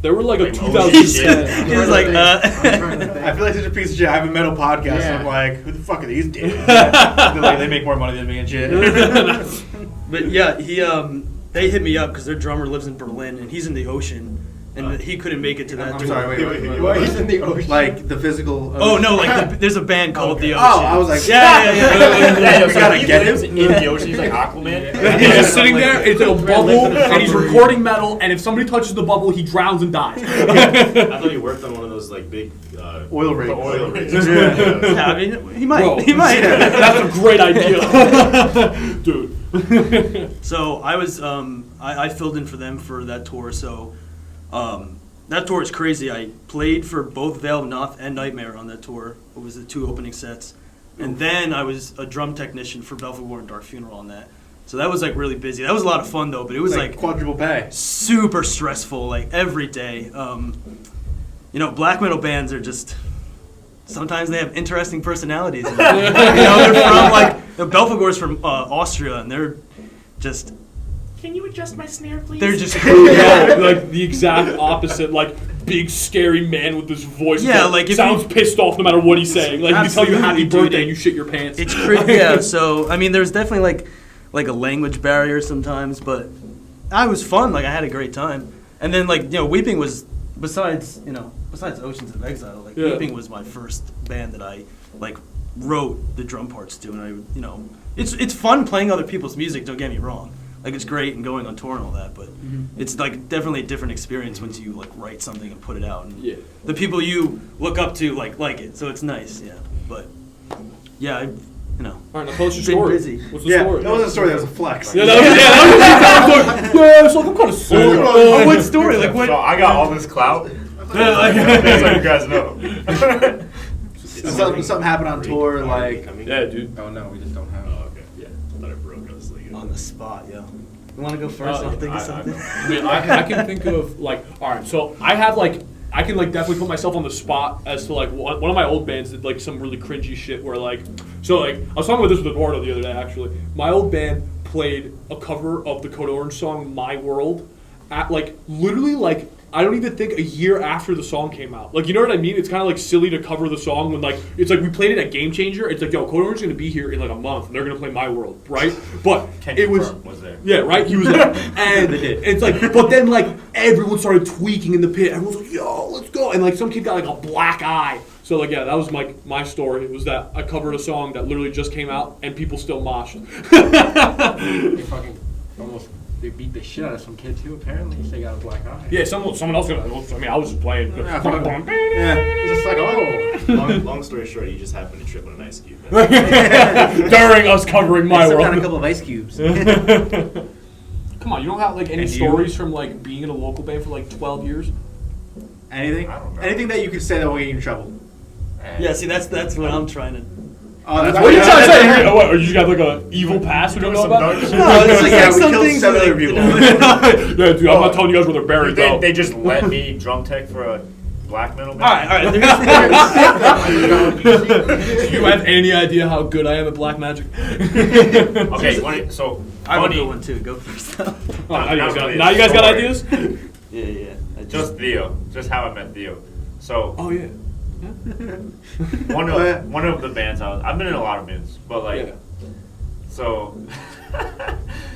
They were like a Like, 2010. He was like, I feel like such a piece of shit. I have a metal podcast. Yeah. And I'm like, who the fuck are these dudes? They're like, they make more money than me and shit. But yeah, they hit me up because their drummer lives in Berlin and he's in the ocean, and he couldn't make it to that I'm tour. sorry, wait. Why he's in the ocean? Like the physical. Oh no, like there's a band called The Ocean. Oh, I was like, yeah. Yeah, We gotta he get lives him. in the ocean. He's like Aquaman. He's just sitting there, it's like a bubble, and he's recording metal, and if somebody touches the bubble, he drowns and dies. I thought you worked on one of those like big Oil rigs. Oil rigs. Yeah, I mean, he might. Bro, He might. That's a great idea. Dude. So I was, I filled in for them for that tour. So that tour is crazy. I played for both Valenoth and Nightmare on that tour. It was the 2 opening sets. And then I was a drum technician for Belphegor and Dark Funeral on that. So that was like really busy. That was a lot of fun though, but it was like quadruple pay. super stressful, like every day. You know, black metal bands are just, sometimes they have interesting personalities. You know, they're from like, the Belphegor's from Austria, and they're just, Can you adjust my snare, please? they're just Yeah, like the exact opposite, like big scary man with this voice. Yeah, that like, if sounds you- pissed off no matter what he's saying. Like he tell you happy Absolutely, dude. birthday and you shit your pants. It's crazy. Yeah, so I mean, there's definitely like a language barrier sometimes, but I was fun. Like I had a great time. And then like, you know, Weeping was besides Oceans of Exile. Like Yeah. Weeping was my first band that I like wrote the drum parts to, and I, you know, it's fun playing other people's music. Don't get me wrong. Like it's great and going on tour and all that, but it's like definitely a different experience once you like write something and put it out. And Yeah. the people you look up to like it, so it's nice. Yeah, but yeah, you know. All right, now tell us your Been story. busy. What's the Yeah, story? that wasn't a story. That was a flex. Yeah, that was yeah, it's like I'm kind of sore. Oh, what story? Like what? So I got all this clout. Yeah, like- That's what you guys know. Something happened on tour, like Yeah, dude. Oh no, we just don't have. Oh, okay. Yeah. I thought it broke. I was like, On the spot, yo. You want to go first? I'll think of something. I mean, I can think of like, all right, so I have like, I can like definitely put myself on the spot as to like one of my old bands did like some really cringy shit where like, so like I was talking about this with Eduardo the other day actually. My old band played a cover of the Code Orange song "My World" at like literally like I don't even think a year after the song came out. Like, you know what I mean? It's kind of like silly to cover the song when like it's like we played it at Game Changer. It's like, yo, Code Orange is gonna be here in like a month and they're gonna play My World, right? But it was there. yeah, right. He was there, and it's like, but then like everyone started tweaking in the pit. Everyone was like, "Yo, let's go!" And like some kid got like a black eye. So like yeah, that was my story. It was that I covered a song that literally just came out and people still moshed. They fucking almost they beat the shit out of some kid too. Apparently, they got a black eye. Yeah, someone else got. I mean, I was just playing. Yeah. It's just like long story short, you just happened to trip on an ice cube. During us covering My I slipped on a World. couple of ice cubes. Come on, you don't have like any And you? stories from like being in a local band for like 12 years? Anything? I don't know. Anything that you could say that will get you in trouble. Yeah, see, that's what I'm trying to. Oh, that's What are you trying to say? Oh, what, you just got like an evil past we don't know about? No, it's like, Yeah, we some killed things 7 like, other people. Yeah, dude, I'm not telling you guys where they're buried though. They just let me drum tech for a black metal band. All right. Do you have any idea how good I am at black magic? Okay, so I have a funny. good one too. Go first. Oh, now you guys got ideas? Yeah. Just Theo. Just how I met Theo. So Oh yeah. one of the bands I've been in a lot of bands, but like Yeah. so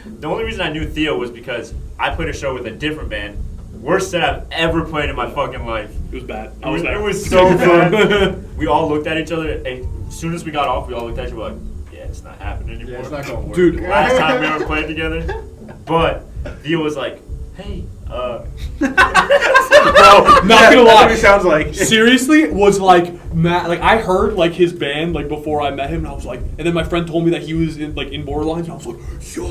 the only reason I knew Theo was because I played a show with a different band. Worst set I've ever played in my fucking life. It was bad. It was so bad. We all looked at each other, and as soon as we got off, we all looked at each other like, yeah, it's not happening anymore. Yeah, it's not gonna work. Dude, Last time we ever played together. But Theo was like, hey, bro, not gonna That's what lie. it sounds like. Seriously, was like like I heard like his band like before I met him, and I was like, and then my friend told me that he was in Borderlines, and I was like, yo,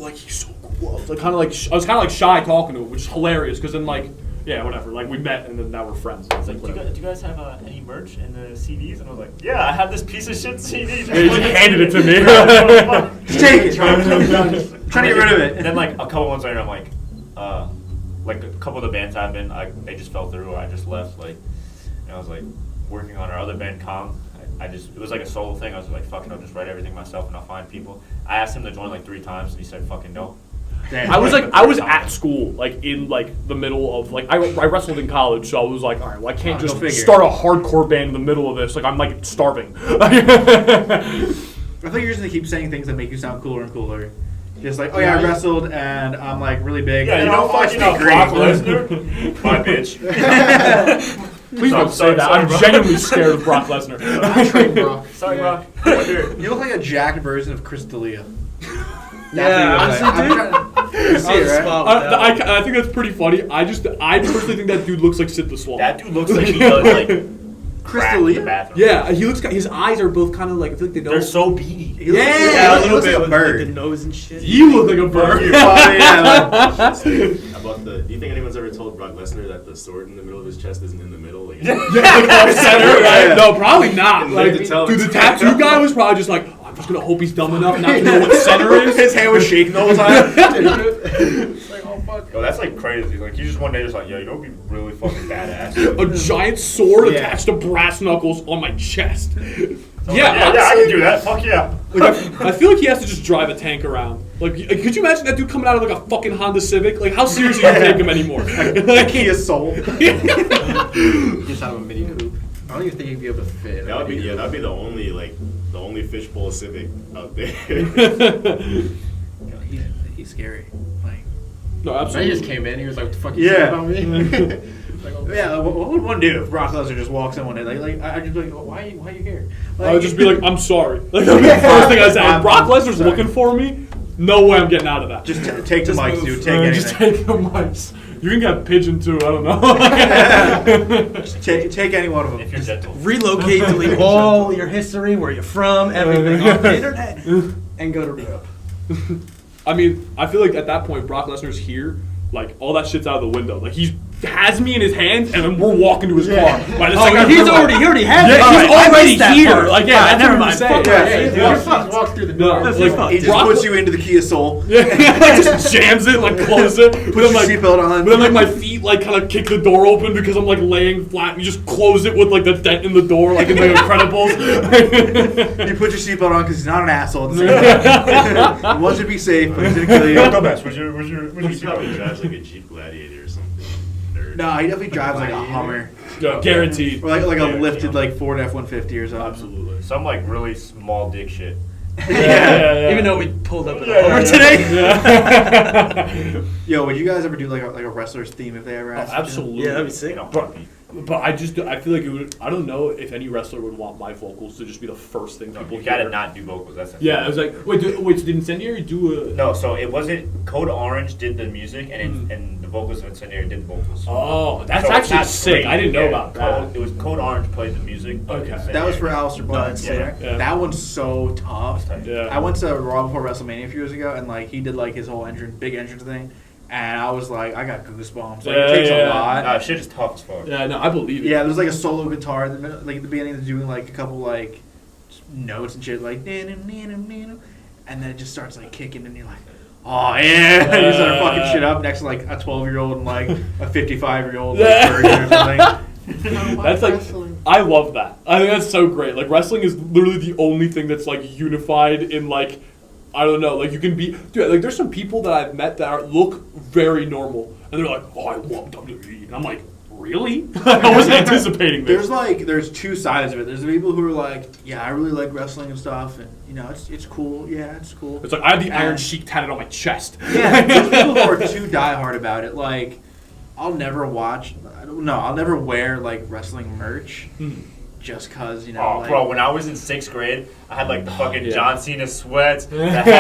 like he's so cool. Like kind of like I was kind of like shy talking to him, which is hilarious because then like yeah, whatever. Like we met and then now we're friends. It's like, do you guys have any merch in the CDs? And I was like, yeah, I have this piece of shit CD. he just handed it to me. Just take it. Trying to get rid of it. And then like a couple months later, I'm like a couple of the bands I've been, they just fell through. I just left. Like, and I was like working on our other band, Calm. It was like a solo thing. I was like, fucking, I'll just write everything myself and I'll find people. I asked him to join like 3 times and he said, fucking no. Damn. I was at school, like in like the middle of like I wrestled in college, so I was like, all right, well I can't Go just figure. start a hardcore band in the middle of this. Like I'm like starving. I think you're just gonna keep saying things that make you sound cooler and cooler. Just like, oh yeah, I wrestled and I'm like really big. Yeah, and you don't fucking know Brock Lesnar? My bitch. Please don't say that. I'm genuinely scared of Brock Lesnar. Train Brock. Sorry, Brock. You look like a jacked version of Chris D'Elia. Yeah, honestly, dude. You see it, right? I think that's pretty funny. I personally think that dude looks like Sid the Swamp. That dude looks like he does like Chris crack in the D'Elia? bathroom. Yeah, he looks. His eyes are both kind of like I feel like they don't. They're so beady. He looks- Yeah, he looks like a Like bird. the nose and shit. You look like a bird. About the. Do you think anyone's ever told Brock Lesnar that the sword in the middle of his chest isn't in the middle? Like, Yeah, like off center, right? Yeah. No, probably not. You Like, have to tell dude, him. the tattoo guy was probably just like, oh, I'm just gonna hope he's dumb enough not to know what center is. His hand was shaking the whole time. It's like, oh fuck. Yo, that's like crazy. Like, you just one day just like, yo, you would be really fucking badass. A giant sword Yeah. attached to brass knuckles on my chest. Yeah, I can do that. Fuck yeah. Like, I feel like he has to just drive a tank around. Like, could you imagine that dude coming out of like a fucking Honda Civic? Like, how seriously do you take him anymore? Like he is soul. Just have a mini coupe. I don't even think you'd be able to fit. that would be that'd be the only fishbowl Civic out there. He's scary. Like, No, I absolutely. just came in. He was like, "What the fuck you Yeah. say about me?" Like, oh, yeah, what would one do if Brock Lesnar just walks in one day? Like I'd just be like, why are you here? I would just be like, I'm sorry. Like, that'd be the first thing I say. If I'm Brock Lesnar's sorry. looking for me, no way I'm getting out of that. just take the mics, dude. Take anything. Just take the mics. You can get pigeon too. I don't know. Just take any one of them. If you're gentle. Relocate, delete all your history, where you're from, everything off the internet, and go to Europe. I mean, I feel like at that point, Brock Lesnar's here. Like, all that shit's out of the window. Like, he has me in his hands, and then we're walking to his car. By the Oh, second he I already has Yeah, it. he's All right, I already missed that here. part. Like, yeah, All right, that's never what I'm mind. saying. Fuck Yeah, that. yeah, You're fucked. Walk through the door. No, That's like, fucked. He just Brock- puts you into the Kia Soul. just jams it, like closes it. But Put then your like, seatbelt on. but then like my feet like kind of kick the door open because I'm like laying flat. And you just close it with like the dent in the door, like in the Incredibles. You put your seatbelt on because he's not an asshole. At the same time. He wants you to be safe, but he's gonna kill you. Dumbass, where's your He probably drives like a Jeep Gladiator or something. Nerd. No, he definitely drives like a Hummer Yeah, guaranteed. or like a Yeah, lifted yeah. like Ford F-150 or something. Absolutely. Some like really small dick shit. Yeah. Even though we pulled up in Yeah, a Hummer yeah. today. Yeah. Yo, would you guys ever do like a wrestler's theme if they ever asked? you to? Absolutely. Yeah, that'd be You sick. know, But I feel like it would. I don't know if any wrestler would want my vocals to just be the first thing no, people you gotta hear. not do vocals. That's the Yeah, thing. it was like, wait, so did Incendiary do a? No, so it wasn't Code Orange did the music and the vocals of Incendiary did the vocals. Oh, that's So it's actually not sick. three, I didn't know yeah, about that. It was Code Orange played the music. But Okay. Incendiary- That was for Aleister Black. that's sick. Yeah. That one's so tough. That's tight. Yeah. I went to Raw before WrestleMania a few years ago, and like he did like his whole big entrance thing, and I was like, I got goosebumps. Like it takes a lot. Nah, shit is tough as fuck. Yeah, no, I believe it. Yeah, there's like a solo guitar in the middle, like at the beginning, they're doing like a couple like just notes and shit, like and then it just starts like kicking, and you're like, oh yeah, and you start fucking shit up next to like a 12-year-old and like a 55-year-old like, virgin or something. That's like, I love that. I think that's so great. Like, wrestling is literally the only thing that's like unified in like, I don't know, like you can be, dude, like there's some people that I've met that look very normal, and they're like, oh, I love WWE, and I'm like, really? I wasn't anticipating this. There's two sides of it. There's the people who are like, yeah, I really like wrestling and stuff, and you know, it's cool. Yeah, it's cool. It's like I have the Iron Sheik tatted on my chest. Yeah, there's people who are too diehard about it. Like, I'll never wear like wrestling merch just cause you know. Oh, like, bro, when I was in 6th grade, I had like the fucking Yeah. John Cena sweats, the Oh, hat, the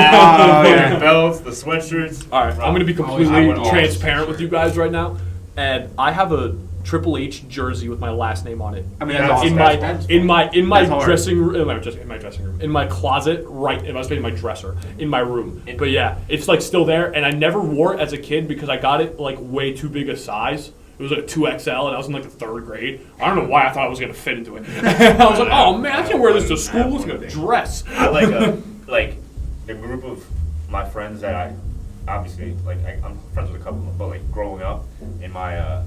yeah. fucking belts, the sweatshirts. All right, Bro, I'm gonna be I completely went all transparent with you guys right now, and I have a Triple H jersey with my last name on it. I mean, Yeah, that's in awesome. my That's hard. dressing room, in my closet, right. It must be in my dresser, in my room. But yeah, it's like still there, and I never wore it as a kid because I got it like way too big a size. It was like a 2XL, and I was in like the 3rd grade. I don't know why I thought I was gonna fit into it. I was like, oh man, I can't wear this to school. It's like a dress. I like the group of my friends that I obviously I'm friends with a couple of them, but like growing up in my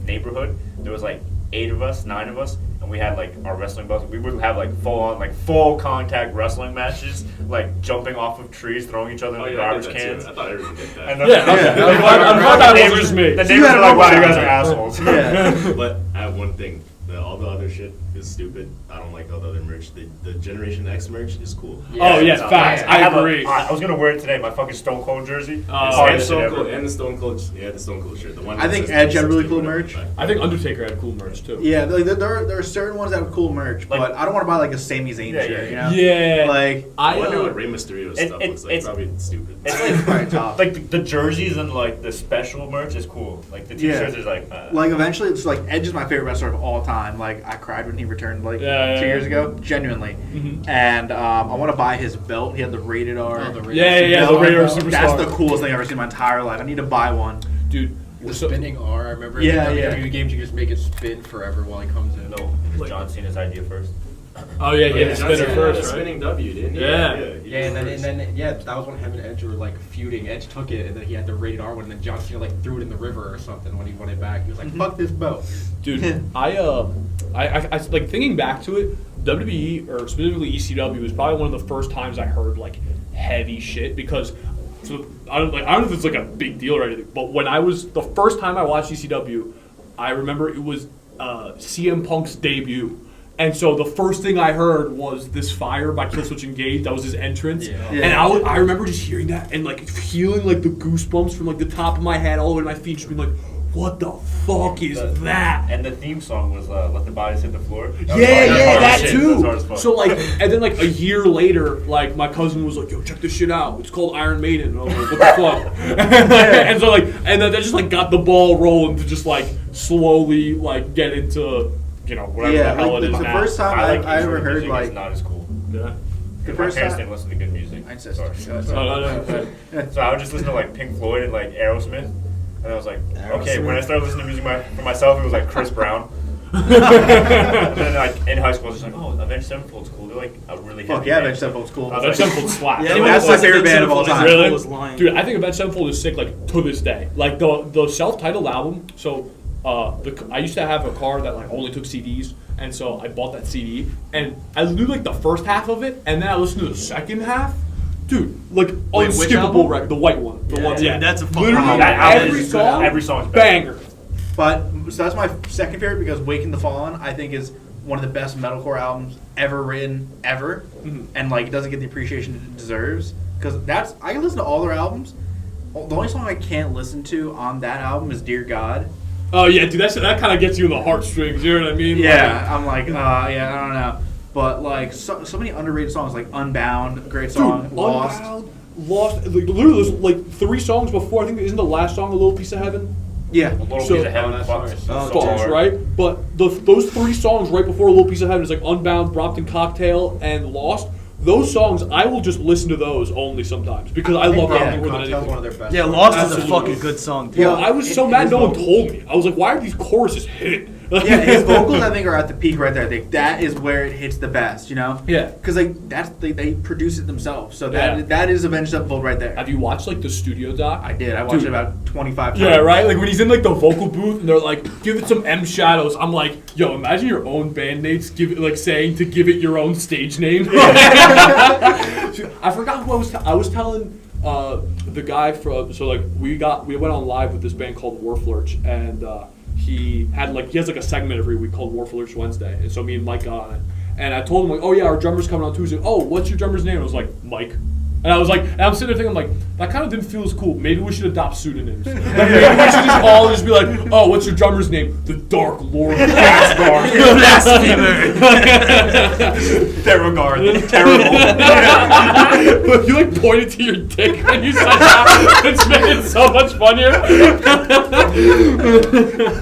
neighborhood, there was like 9 of us, and we had like our wrestling belts. We would have like full contact wrestling matches, like jumping off of trees, throwing each other in the garbage cans. I thought everyone did that. And Yeah, okay. Yeah. I'm glad that wasn't just me. The So you neighbors had are a like, wow, you normal guys are childhood. assholes. Yeah. But I have one thing. All the other shit, is stupid. I don't like all the other merch. The Generation X merch is cool. Oh yeah, facts. I agree. I was gonna wear it today. My fucking Stone Cold jersey. And Stone Cold and the Stone Cold. Yeah, the Stone Cold shirt. The one. I think Edge had really cool merch. I think Undertaker had cool merch too. Yeah, like, there are certain ones that have cool merch, Like- but I don't want to buy like a Sami Zayn shirt, you know? Yeah. Like, I wonder what Rey Mysterio's it- stuff it- looks like. it's- Probably stupid. It's like probably tough. like the jerseys and like the special merch is cool. Like the t-shirts is like. Like eventually, it's like Edge is my favorite wrestler of all time. Like I cried when he returned like Yeah, 2 yeah, years ago, genuinely. And I want to buy his belt. He had the Rated R. Oh, the Rated Yeah, belt. the Rated R Superstar. That's the coolest thing I've ever seen in my entire life. I need to buy one. Dude. The spinning R, I remember Yeah, in yeah. WWE games you just make it spin forever while he comes in. No, it was John Cena's idea first. Oh yeah, Yeah, the spinner Johnson first, had a right? spinning W, didn't he? Yeah. Yeah, and then that was when him and Edge were like feuding. Edge took it, and then he had the Rated R one, and then John Cena like threw it in the river or something when he won it back. He was like, "Fuck this belt." Dude, I like thinking back to it. WWE or specifically ECW was probably one of the first times I heard like heavy shit because. So I don't know if it's like a big deal or anything, but when I was the first time I watched ECW, I remember it was CM Punk's debut. And so the first thing I heard was this fire by Killswitch Engage. That was his entrance. Yeah. And I remember just hearing that and like feeling like the goosebumps from like the top of my head all the way to my feet, just being like, what the fuck is that? And the theme song was "Let the Bodies Hit the Floor." That That too. was hard as fuck. So like, and then like a year later, like my cousin was like, "Yo, check this shit out. It's called Iron Maiden." And I was like, "What the fuck?" And so like, and then that just like got the ball rolling to just like slowly like get into whatever the hell like, it is the now. first time I ever heard music like is not as cool. Yeah. the My first parents time. didn't listen to good music. I insist. Sorry. No. So I would just listen to like Pink Floyd and like Aerosmith, and I was like, okay. Aerosmith. When I started listening to music for myself, it was like Chris Brown. And then like in high school, I was just like, oh, Avenged Sevenfold's cool. They're like a really Fuck heavy yeah, band. Avenged Sevenfold's cool. Avenged Sevenfold slaps. Yeah, That's anyone my who says favorite Avenged band of all Sevenfold is time. cool Really? is lying. Dude, I think Avenged Sevenfold is sick, like, to this day. Like, the self-titled album, so, I used to have a car that, like, only took CDs, and so I bought that CD, and I knew, like, the first half of it, and then I listened to the second half. Dude, like, Wait, which unskippable album? record, the white one. The one, yeah, that's a fucking literally album. That album every is- song, every song's better. banger. But so that's my second favorite because Waking the Fallen I think is one of the best metalcore albums ever written ever, and like it doesn't get the appreciation it deserves because I can listen to all their albums. The only song I can't listen to on that album is Dear God. Oh, yeah, dude, that kind of gets you in the heartstrings, you know what I mean? Yeah, I'm like, yeah, I don't know. But like so many underrated songs like Unbound, great song, Lost. Unbound, Lost, like, literally, there's like 3 songs before, I think, isn't the last song A Little Piece of Heaven? Yeah. A Little So- Piece of Heaven. Oh, that's fuck, nice. so Songs, hard. right? But those 3 songs right before A Little Piece of Heaven is like Unbound, Brompton Cocktail, and Lost. Those songs, I will just listen to those only sometimes because I love Yeah, them more than Cocktail's anything. one of their best. Yeah, songs. Lost is a Absolutely. fucking good song, dude. Yeah. I was so mad no one told me. I was like, why are these choruses hit? Yeah, his vocals I think are at the peak right there. That is where it hits the best, you know? Yeah. Because like they produce it themselves, so Yeah. that is Avenged Sevenfold right there. Have you watched like the studio doc? I did. I watched Dude. it about 25 times. Yeah, right? Like when he's in like the vocal booth and they're like, give it some M shadows. I'm like, yo, imagine your own bandmates give it like saying to give it your own stage name. I forgot who I was telling the guy from we went on live with this band called Warflurch and he has like a segment every week called Warflurch Wednesday. And so me and Mike got on it. And I told him like, oh yeah, our drummer's coming on Tuesday. Oh, what's your drummer's name? I was like, Mike. And I was like, and I'm sitting there thinking, I'm like, that kind of didn't feel as cool. Maybe we should adopt pseudonyms. Like, maybe we should just all just be like, oh, what's your drummer's name? The Dark Lord of Asgard. Theragar, terrible. You like pointed to your dick when you said that. It's made it so much funnier.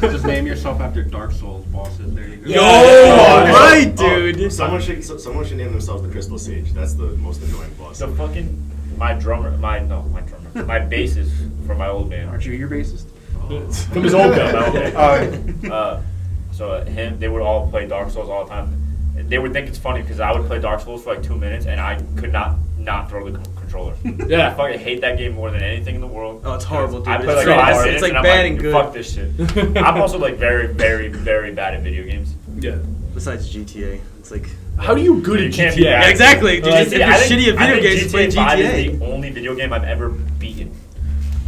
Just name yourself after Dark Souls bosses. There you go. Yo, right, Oh, dude. someone should name themselves the Crystal Sage. That's the most annoying boss. The fucking my bassist for my old band. Aren't you your bassist? From his old band. So they would all play Dark Souls all the time. They would think it's funny because I would play Dark Souls for like 2 minutes and I could not throw the controller. Yeah. I fucking hate that game more than anything in the world. Oh, it's horrible, dude. I play It's like so 5 hard. minutes It's like and I'm bad like, and good. fuck this shit. I'm also like very, very, very bad at video games. Yeah. Besides GTA, it's like. How do you good You at can't GTA? be bad. Yeah, exactly. Dude, Like, if you're shitty at video games, play GTA 5 GTA. is the only video game I've ever beaten.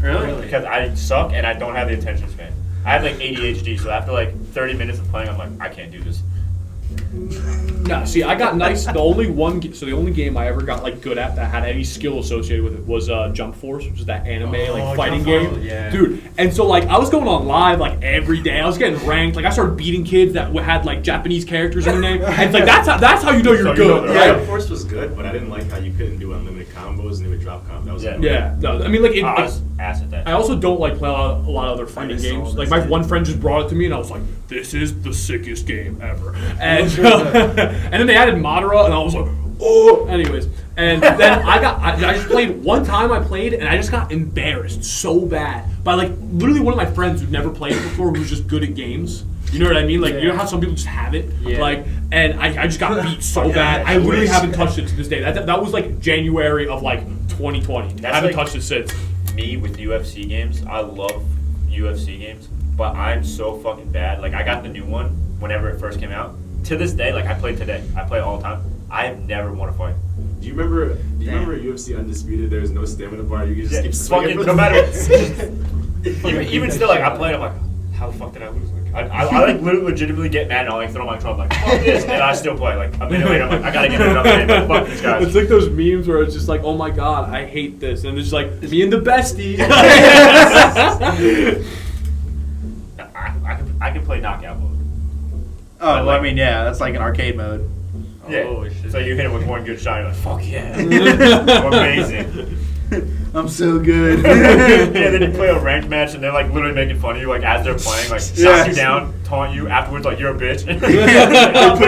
Really? Because I suck and I don't have the attention span. I have like ADHD, so after like 30 minutes of playing, I'm like, I can't do this. No, see, I got nice. The only game I ever got like good at that had any skill associated with it was Jump Force, which is that anime like fighting game, dude. And so like I was going on live like every day. I was getting ranked. Like I started beating kids that had like Japanese characters in their name. And it's like that's how you know you're good. Yeah, Right? Jump Force was good, but I didn't like how you couldn't do unlimited combos and it would drop combos. That was Yeah. No, I mean like I was ass at that. I also don't like play a lot of other fighting games. Like my one friend just brought it to me, and I was like, "This is the sickest game ever." And and then they added Madara, and I was like, "Oh." Anyways, and then I just played one time. I played, and I just got embarrassed so bad by like literally one of my friends who'd never played it before, who was just good at games. You know what I mean? Like you know how some people just have it. Yeah. Like, and I just got beat so bad. I literally haven't touched it to this day. That was like January of like 2020. I haven't touched it since. Me with UFC games, I love UFC games, but I'm so fucking bad. Like I got the new one whenever it first came out. To this day, like I play today. I play all the time. I have never won a fight. Do you remember UFC Undisputed? There was no stamina bar. You could just keep swinging. Fucking, no matter. even still, like I play it, I'm like, how the fuck did I lose? Like, I like legitimately get mad and I'll like throw my trunk like fuck this, and I still play. Like a minute later, I'm like, I gotta get it up and like, fuck these guys. It's like those memes where it's just like, oh my god, I hate this, and it's just like me and the bestie. I can play knockout mode. Oh, well, I mean, yeah, that's like an arcade mode. Yeah. Oh, shit. So you hit it with one good shot, you're like, fuck yeah. I'm amazing. I'm so good. Yeah, then you play a ranked match and they're like literally making fun of you, like as they're playing, like shot you down, taunt you, afterwards like you're a bitch. They put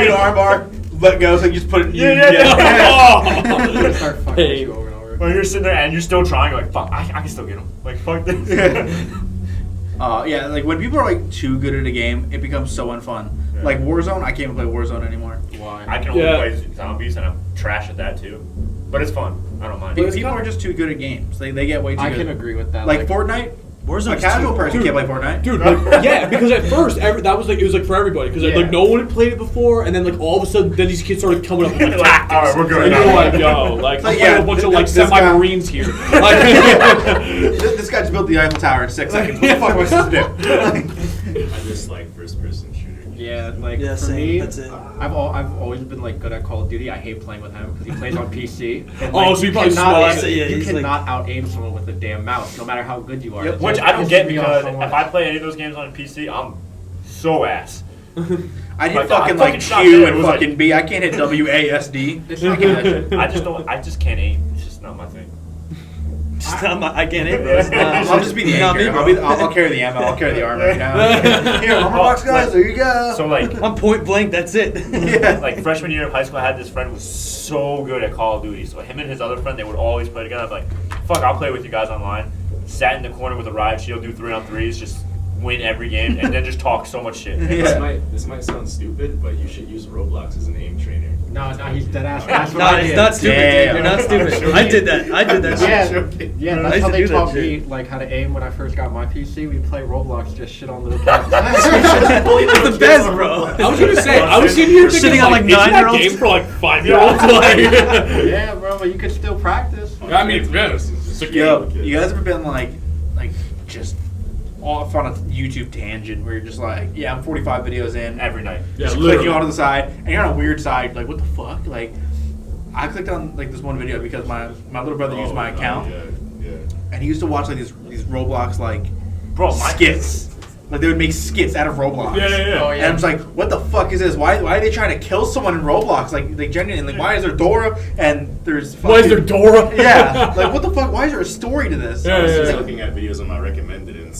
you in arm bar, let go, so you just put it in Yeah. Start fucking with you over and over. Well, you're sitting there and you're still trying, you're like, fuck, I can still get him. Like, fuck this. Yeah, like when people are like too good at a game, it becomes so unfun. Yeah. Like Warzone, I can't even play Warzone anymore. Why? I can only play zombies and I'm trash at that too. But it's fun. I don't mind. People are just too good at games. They get way too good. I can agree with that. Like Fortnite, Warzone's a casual too- person Dude. can't play Fortnite. Dude, like, yeah, because at first that was like it was like for everybody because like no one had played it before, and then like all of a sudden then these kids started coming up with like, tactics. All right, we're good. And you're like, yo, like Like, a bunch of like this guy- semi-marines here. Like, This guy just built the Eiffel Tower in 6 seconds. What the fuck am I supposed to do? I just like first-person shooter games. Yeah, like Yeah, for same. me, That's it. I've always been like good at Call of Duty. I hate playing with him because he plays on PC. And, Oh, so you probably cannot, swat. Yeah, you he's cannot out aim someone with a damn mouse, no matter how good you are. Yep. It Which just I don't pisses get me off because so much. if I play any of those games on PC, I'm so ass. I did Like, fucking I like fucking shot Q there. It and was like- fucking B. I can't hit WASD. It's not that shit. I just can't aim. It's just not my thing. Just not my, I can't hit, bro. It's not- I'll just be the not me, anchor. bro. I'll carry the ammo. I'll carry the armor. You know? Here, armor box, guys. There you go. So like I'm point blank. That's it. Yeah. like freshman year of high school, I had this friend who was so good at Call of Duty. So him and his other friend, they would always play together. I'm like, fuck, I'll play with you guys online. Sat in the corner with a riot shield, do 3-on-3s, just win every game, and then just talk so much shit. This might sound stupid, but you should use Roblox as an aim trainer. No, he's dead ass. That's what No, I it's did. not stupid, Yeah. dude. You're not stupid. I did that. I did that shit. Yeah, I that's used how to they do that taught shit. me like how to aim when I first got my PC. We play Roblox, just shit on little kids. It's the best, bro. I was gonna say, I was sitting here thinking, Sitting on, like, isn't that 9-year-olds? game for like 5-year-olds? Like, Yeah, bro, but you could still practice. I mean, yeah, it's a Yo, game. you guys ever been like just off on a YouTube tangent where you're just like, yeah, I'm 45 videos in, Every night. Yeah, just literally. clicking onto the side, and you're on a weird side, like, what the fuck? Like, I clicked on like this one video because my little brother used my account, Yeah. and he used to watch like these Roblox like Bro, my skits. Like they would make skits out of Roblox. Yeah. Oh, And I'm just like, what the fuck is this? Why are they trying to kill someone in Roblox? Like genuinely, like why is there Dora and there's fucking, Why is there Dora? Yeah, like what the fuck? Why is there a story to this? Yeah, I was yeah, just yeah. looking at videos on my recommended, and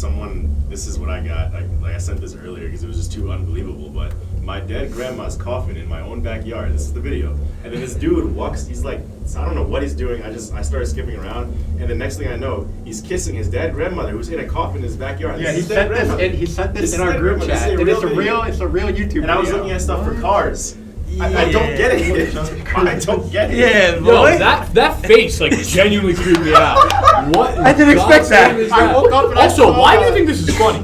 this is what I got. Like I sent this earlier because it was just too unbelievable. But my dead grandma's coffin in my own backyard. This is the video. And then this dude walks. He's like, I don't know what he's doing. I started skipping around, and the next thing I know, he's kissing his dead grandmother who's in a coffin in his backyard. Yeah, This he is dead sent this. grandmother. He sent this This in is our dead group grandmother. chat. This And is it's a real YouTube. And I was video. looking at stuff for cars. I don't get it. I don't get it. Yeah, Yo, boy. that face like genuinely creeped me out. What? I didn't expect that. goddamn is I woke up and I Also, saw why do that. you think this is funny?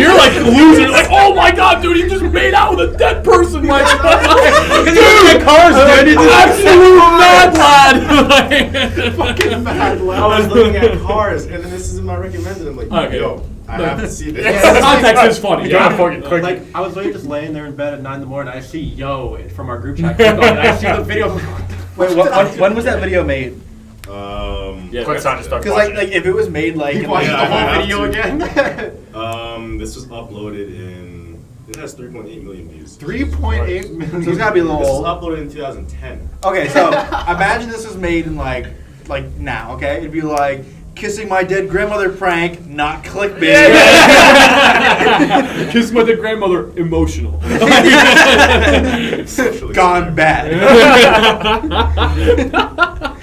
You're like losing. You're like, oh my god, dude, he just made out with a dead person. Like, dude, cars, dude. absolute mad lad. fucking mad I was looking at cars, and then this is in my recommended. I'm like, Okay. yo, I have to see this. The context is funny. You Yeah. gotta fucking click Like, it. I was literally just laying there in bed at 9 in the morning. I see yo from our group chat. And I see the video. Wait, when was that video made? Yeah, Clicks on to start Because watching like if it was made like He in, watched like, the I whole have video to. again. This was uploaded in. It has 3.8 million views. 3.8 million. so it's gotta be a little This was old. uploaded in 2010. Okay, so imagine this was made in like now, okay? It'd be like kissing my dead grandmother prank, not clickbait. Kiss my dead grandmother, emotional. Socially Gone bad.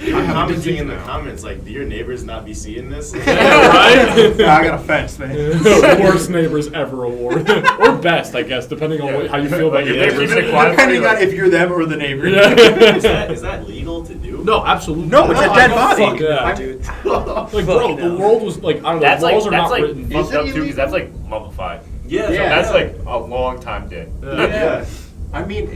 I'm commenting in the comments like, do your neighbors not be seeing this? Right? I got a fence, man. Worst neighbors ever award. Or best, I guess, depending on how you feel about your If they're neighbors. keeping it quiet, Depending on if you're them or the neighbor. Is that legal to do? No, absolutely. No, it's a dead body. Fuck yeah. dude. Like, bro, the world was like, I don't know, That's the like laws are not that's like written. fucked up too because that's like mummified. Yeah. So Yeah. that's like a long time dead. Yeah. I mean,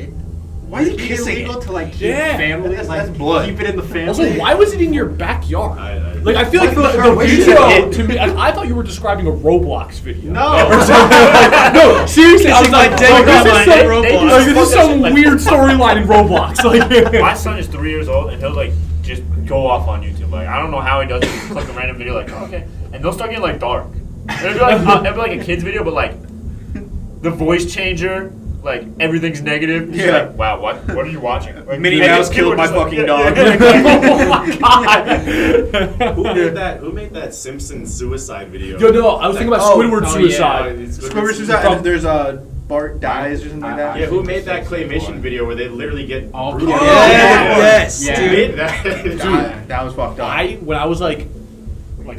Why is he is it kissing illegal it? to like keep Yeah. family? That's Like blood. keep it in the family. Also, why was it in your backyard? Like, I feel Why like feel the permission? video, to me, I thought you were describing a Roblox video. No. No, seriously, I was Kissing like, my dead this is grandma some, in Roblox. like, this is some weird storyline in Roblox. Like, My son is 3 years old and he'll like just go off on YouTube. Like I don't know how he does it. Just click a random video like, oh, okay, and they'll start getting like dark. It'll be like a kid's video, but like the voice changer. Like everything's negative. It's Yeah. like, wow, what are you watching? Like, Minnie and Mouse then people killed are my just like, fucking yeah, dog. yeah, oh my god. Who made that Simpsons suicide video? yo, no, I was thinking about Squidward oh, suicide. yeah. Squidward suicide. And there's Bart dies or something like that. Yeah, who made that claymation video where they literally get Oh, brutally yeah. Yes, Yeah. Who dude. made that? Dude, that was fucked up. When I was like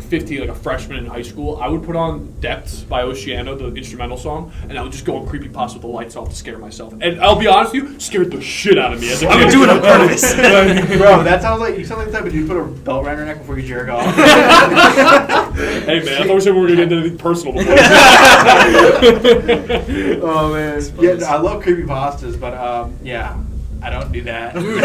15, like a freshman in high school, I would put on Depths by Oceano, the instrumental song, and I would just go on creepypasta with the lights off to scare myself. And I'll be honest with you, scared the shit out of me as a kid. I'm doing it on purpose. Bro, that sounds like you sound like the type of dude put a belt around your neck before you jerk off. Hey man, I thought we said we were gonna get into anything personal before. Oh man, yeah, I love creepypastas, but yeah, I don't do that. I'll be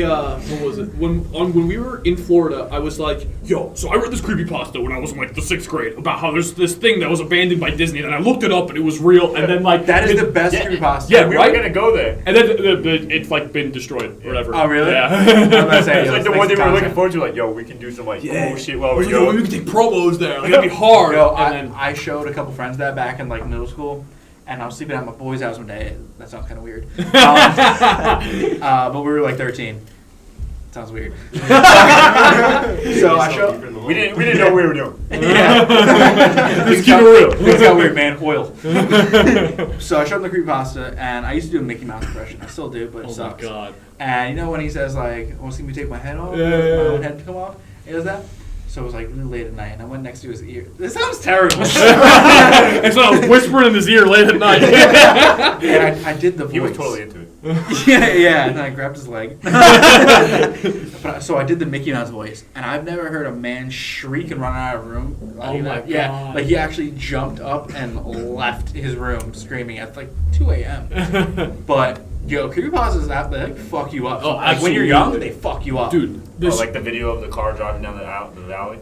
honest. What was it? When we were in Florida, I was like, yo, so I read this creepypasta when I was in like the 6th grade about how there's this thing that was abandoned by Disney, and then I looked it up and it was real, and then like That is the best creepypasta. Yeah, we right? were gonna go there. And then it's like been destroyed or whatever. Oh really? Yeah. I'm gonna say It's like the thanks one they to were looking content. forward to. Like, yo, we can do some like cool shit while I we was like, yo, go. we can take promos there. Like, that'd be hard. Yo, and then I showed a couple friends that back in like middle school, and I was sleeping at my boy's house one day. That sounds kind of weird. But we were like 13. Sounds weird. So I showed. We didn't know what we were doing. Yeah. Just keep it real. Things got weird, man. Oil. So I showed him the creepypasta, and I used to do a Mickey Mouse impression. I still do, but it oh my sucks. god. And you know when he says like, "Want to see me take my head off? Yeah, my yeah, own yeah. head to come off?" He does that. So it was like really late at night, and I went next to his ear. This sounds terrible. And so I was whispering in his ear late at night. And I did the voice. He was totally into it. yeah, and then I grabbed his leg. So I did the Mickey Mouse voice, and I've never heard a man shriek and run out of a room. Oh my Yeah, God. like he actually jumped up and left his room screaming at like 2 a.m. But yo, creepypastas they like fuck you up. Oh, Like when you're young, absolutely. they fuck you up. Dude, this, Like the video of the car driving down the valley.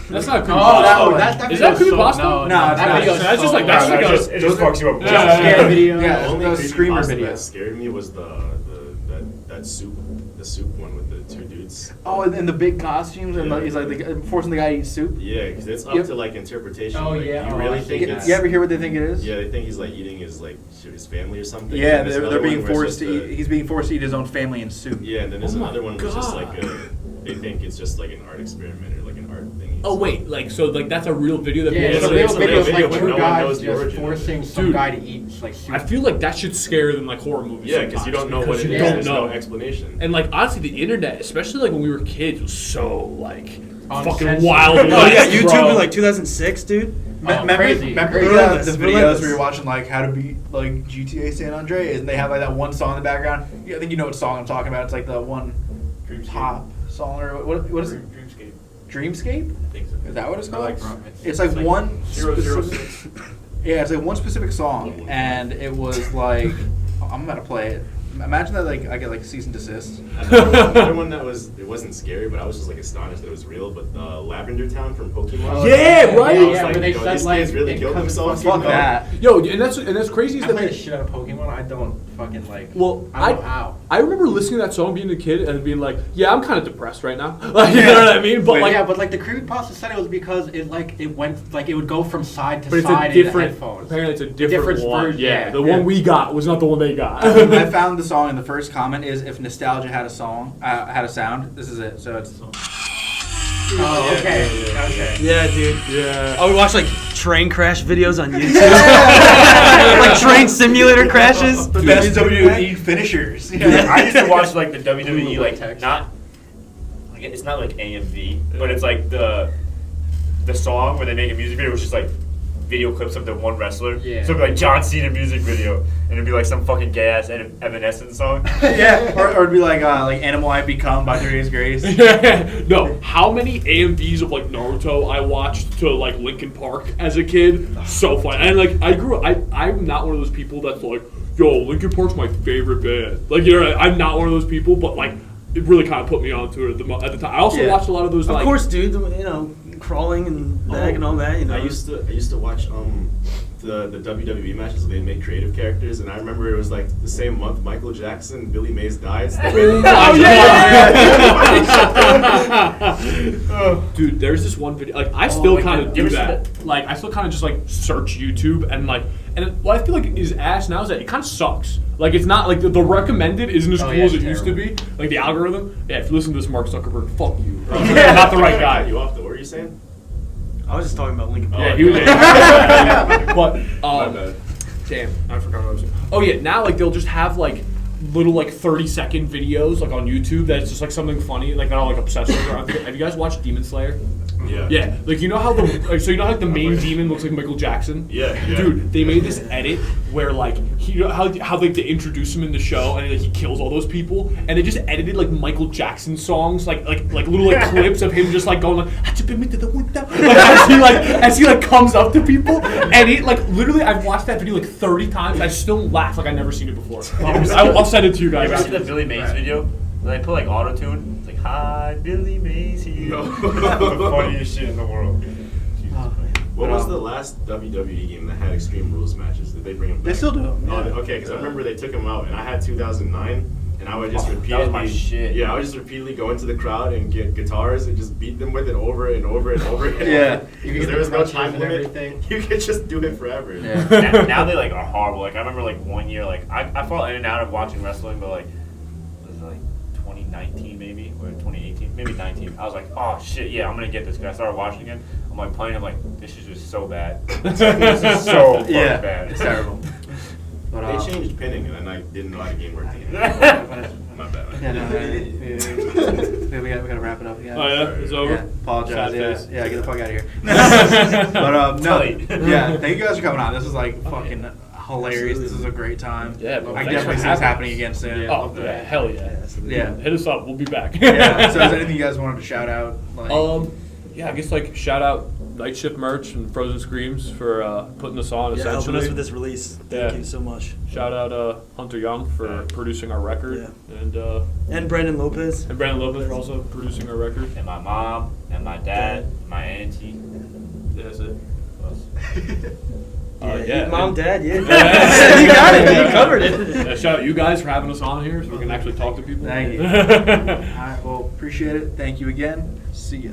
that's not creepypasta. Oh, that one. that Is that video's creepypasta? No, No, it's that not. video's That's just so like- that's bad. like a- It just fucks you up. Yeah. Jump scare video. Yeah, The only those screamer creepypasta videos. that scared me was that soup one with the two dudes. Oh, and the big costumes, and he's like forcing the guy to eat soup. Yeah, because it's up Yep. to like interpretation. Oh, like, yeah. You Oh, really I think think it's? You ever hear what they think it is? Yeah, they think he's like eating his family or something. Yeah, And there's they're another being one where it's forced to just eat. He's being forced to eat his own family in soup. Yeah, and then there's Oh my another one where it's just like God. they think it's just like an art experiment or like an art thing. Oh wait, like so like that's a real video that Yeah, people it's a say- real it's a video. real It's video, like but two no one guys knows the just origin. forcing some Dude. guy to eat like soup. I feel like that should scare than like horror movies. Yeah, because you don't know what because it you is. don't There's know. no explanation. And like honestly, the internet, especially like when we were kids, was so like fucking Uncensored. wild. Oh yeah, west, YouTube bro. in like 2006, dude. Remember crazy. the Relentless, videos relentless. where you're watching like how to beat like GTA San Andreas, and they have like that one song in the background. Yeah, I think you know what song I'm talking about. It's like the one pop song or what is it? Dreamscape. Dreamscape? I think so. Is that what it's I called? like rock. It's like one 006. specific. Yeah, it's like one specific song, and it was like I'm gonna play it. Imagine that, like, I get, like, cease and desist. Another one that it wasn't scary, but I was just like astonished that it was real. But Lavender Town from Pokemon. Yeah, right. I was Yeah, like, where they yo, said, these like, kids really it killed comes themselves. Fuck you know? that. Yo, and that's crazy is I that play the shit out of Pokemon. I don't fucking like. well, I don't know how. I remember listening to that song being a kid and being like, yeah, I'm kind of depressed right now. Like, you know what I mean? But But like, yeah, but like the creepypasta said it was because it went like it would go from side to but it's side a in the different. headphones. Apparently, it's a different one. version, Yeah, the yeah. one we got was not the one they got. I found the song, and the first comment is, if nostalgia had a song, had a sound, this is it. So it's... Oh, okay. Okay. Yeah, dude. Yeah. I would watch like train crash videos on YouTube. Like train simulator crashes. The best WWE finishers. I used to watch like the WWE like Text. not like it's not like AMV, but it's like the song where they make a music video, which is like video clips of the one wrestler. Yeah. So it'd be like John Cena music video, and it'd be like some fucking gay ass Evanescence song. Yeah, or it'd be like Animal I Become by 3 Days Grace. No, how many AMVs of like Naruto I watched to like Linkin Park as a kid? So fun. And like I'm not one of those people that's like, yo, Linkin Park's my favorite band. Like, you know, I'm not one of those people, but like it really kind of put me onto it at the time. I also watched a lot of those. Of like, course, dude. You know, crawling and back and all that. You know. I used to watch the WWE matches where they make creative characters, and I remember it was like the same month Michael Jackson and Billy Mays died. So Dude, there's this one video. Like, I still kind of do that. Like, I still kind of just like search YouTube and like, and what I feel like is ass now is that it kind of sucks. Like, it's not like the recommended isn't as cool as it used to be. Like the algorithm. Yeah, if you listen to this, Mark Zuckerberg, fuck you. You're not the right guy. You off though? What are you saying? I was just talking about Linkin Park. Yeah, he was. But My bad. damn, I forgot what I was saying. Oh yeah, now like they'll just have like little like 30-second videos like on YouTube that's just like something funny, like that I'm like obsessed with. Have you guys watched Demon Slayer? Yeah. Yeah, like you know how the main demon looks like Michael Jackson. Yeah. Dude, they made this edit where like how like they introduce him in the show and like, he kills all those people, and they just edited like Michael Jackson songs, like little like clips of him just like going like "Had you been me to the window," like as he comes up to people, and it like literally I've watched that video like 30 times. I still laugh like I've never seen it before. I'll send it to you You guys. ever see the Billy Mays video? Where they put like auto tune. It's like, "Hi, Billy Mays here." The funniest shit in the world. Jesus Christ. What was the last WWE game that had Extreme Rules matches? Did they bring them back? They still do. Oh, Yeah. okay, because I remember they took them out, and I had 2009, and I would just Oh, that was repeatedly, my shit. yeah, I would just repeatedly go into the crowd and get guitars and just beat them with it over and over and over again. Yeah. You Because get there was the no crutches time and limit. everything. You could just do it forever. Yeah. Now they like are horrible. Like I remember like one year, like I fall in and out of watching wrestling, but like was it like 2019 maybe or 2018, maybe 19. I was like, oh shit, yeah, I'm gonna get this. Cause I started watching again. I'm like playing. I'm like, this is just so bad. This is so fucking Yeah. bad. It's terrible. But, They changed pinning, and then I didn't know how the game worked again. My bad. Yeah, no, we gotta wrap it up. Yeah. Oh yeah, it's over. Yeah, apologize. Sad Yeah, face. yeah, get the fuck out of here. But no, yeah, thank you guys for coming on. This was like fucking hilarious. This was a great time. Yeah, bro. I can Thanks definitely for see this having happening us. again soon. Oh yeah, hell yeah. Yeah. Hit us up. We'll be back. Yeah. So, is there anything you guys wanted to shout out? Like, Yeah, I guess like shout out Night Shift Merch and Frozen Screams for putting us on. Yeah, helping Essentially, us with this release. Thank you so much. Shout out Hunter Young for producing our record, And Brandon Lopez. and Brandon Lopez for also producing our record. And my mom, and my dad, my auntie. Yeah, that's it. Yeah, Mom, Dad, yeah. Yeah. You got it. You covered it. Yeah, shout out you guys for having us on here so we can actually talk to people. Thank you. All right. Well, appreciate it. Thank you again. See ya.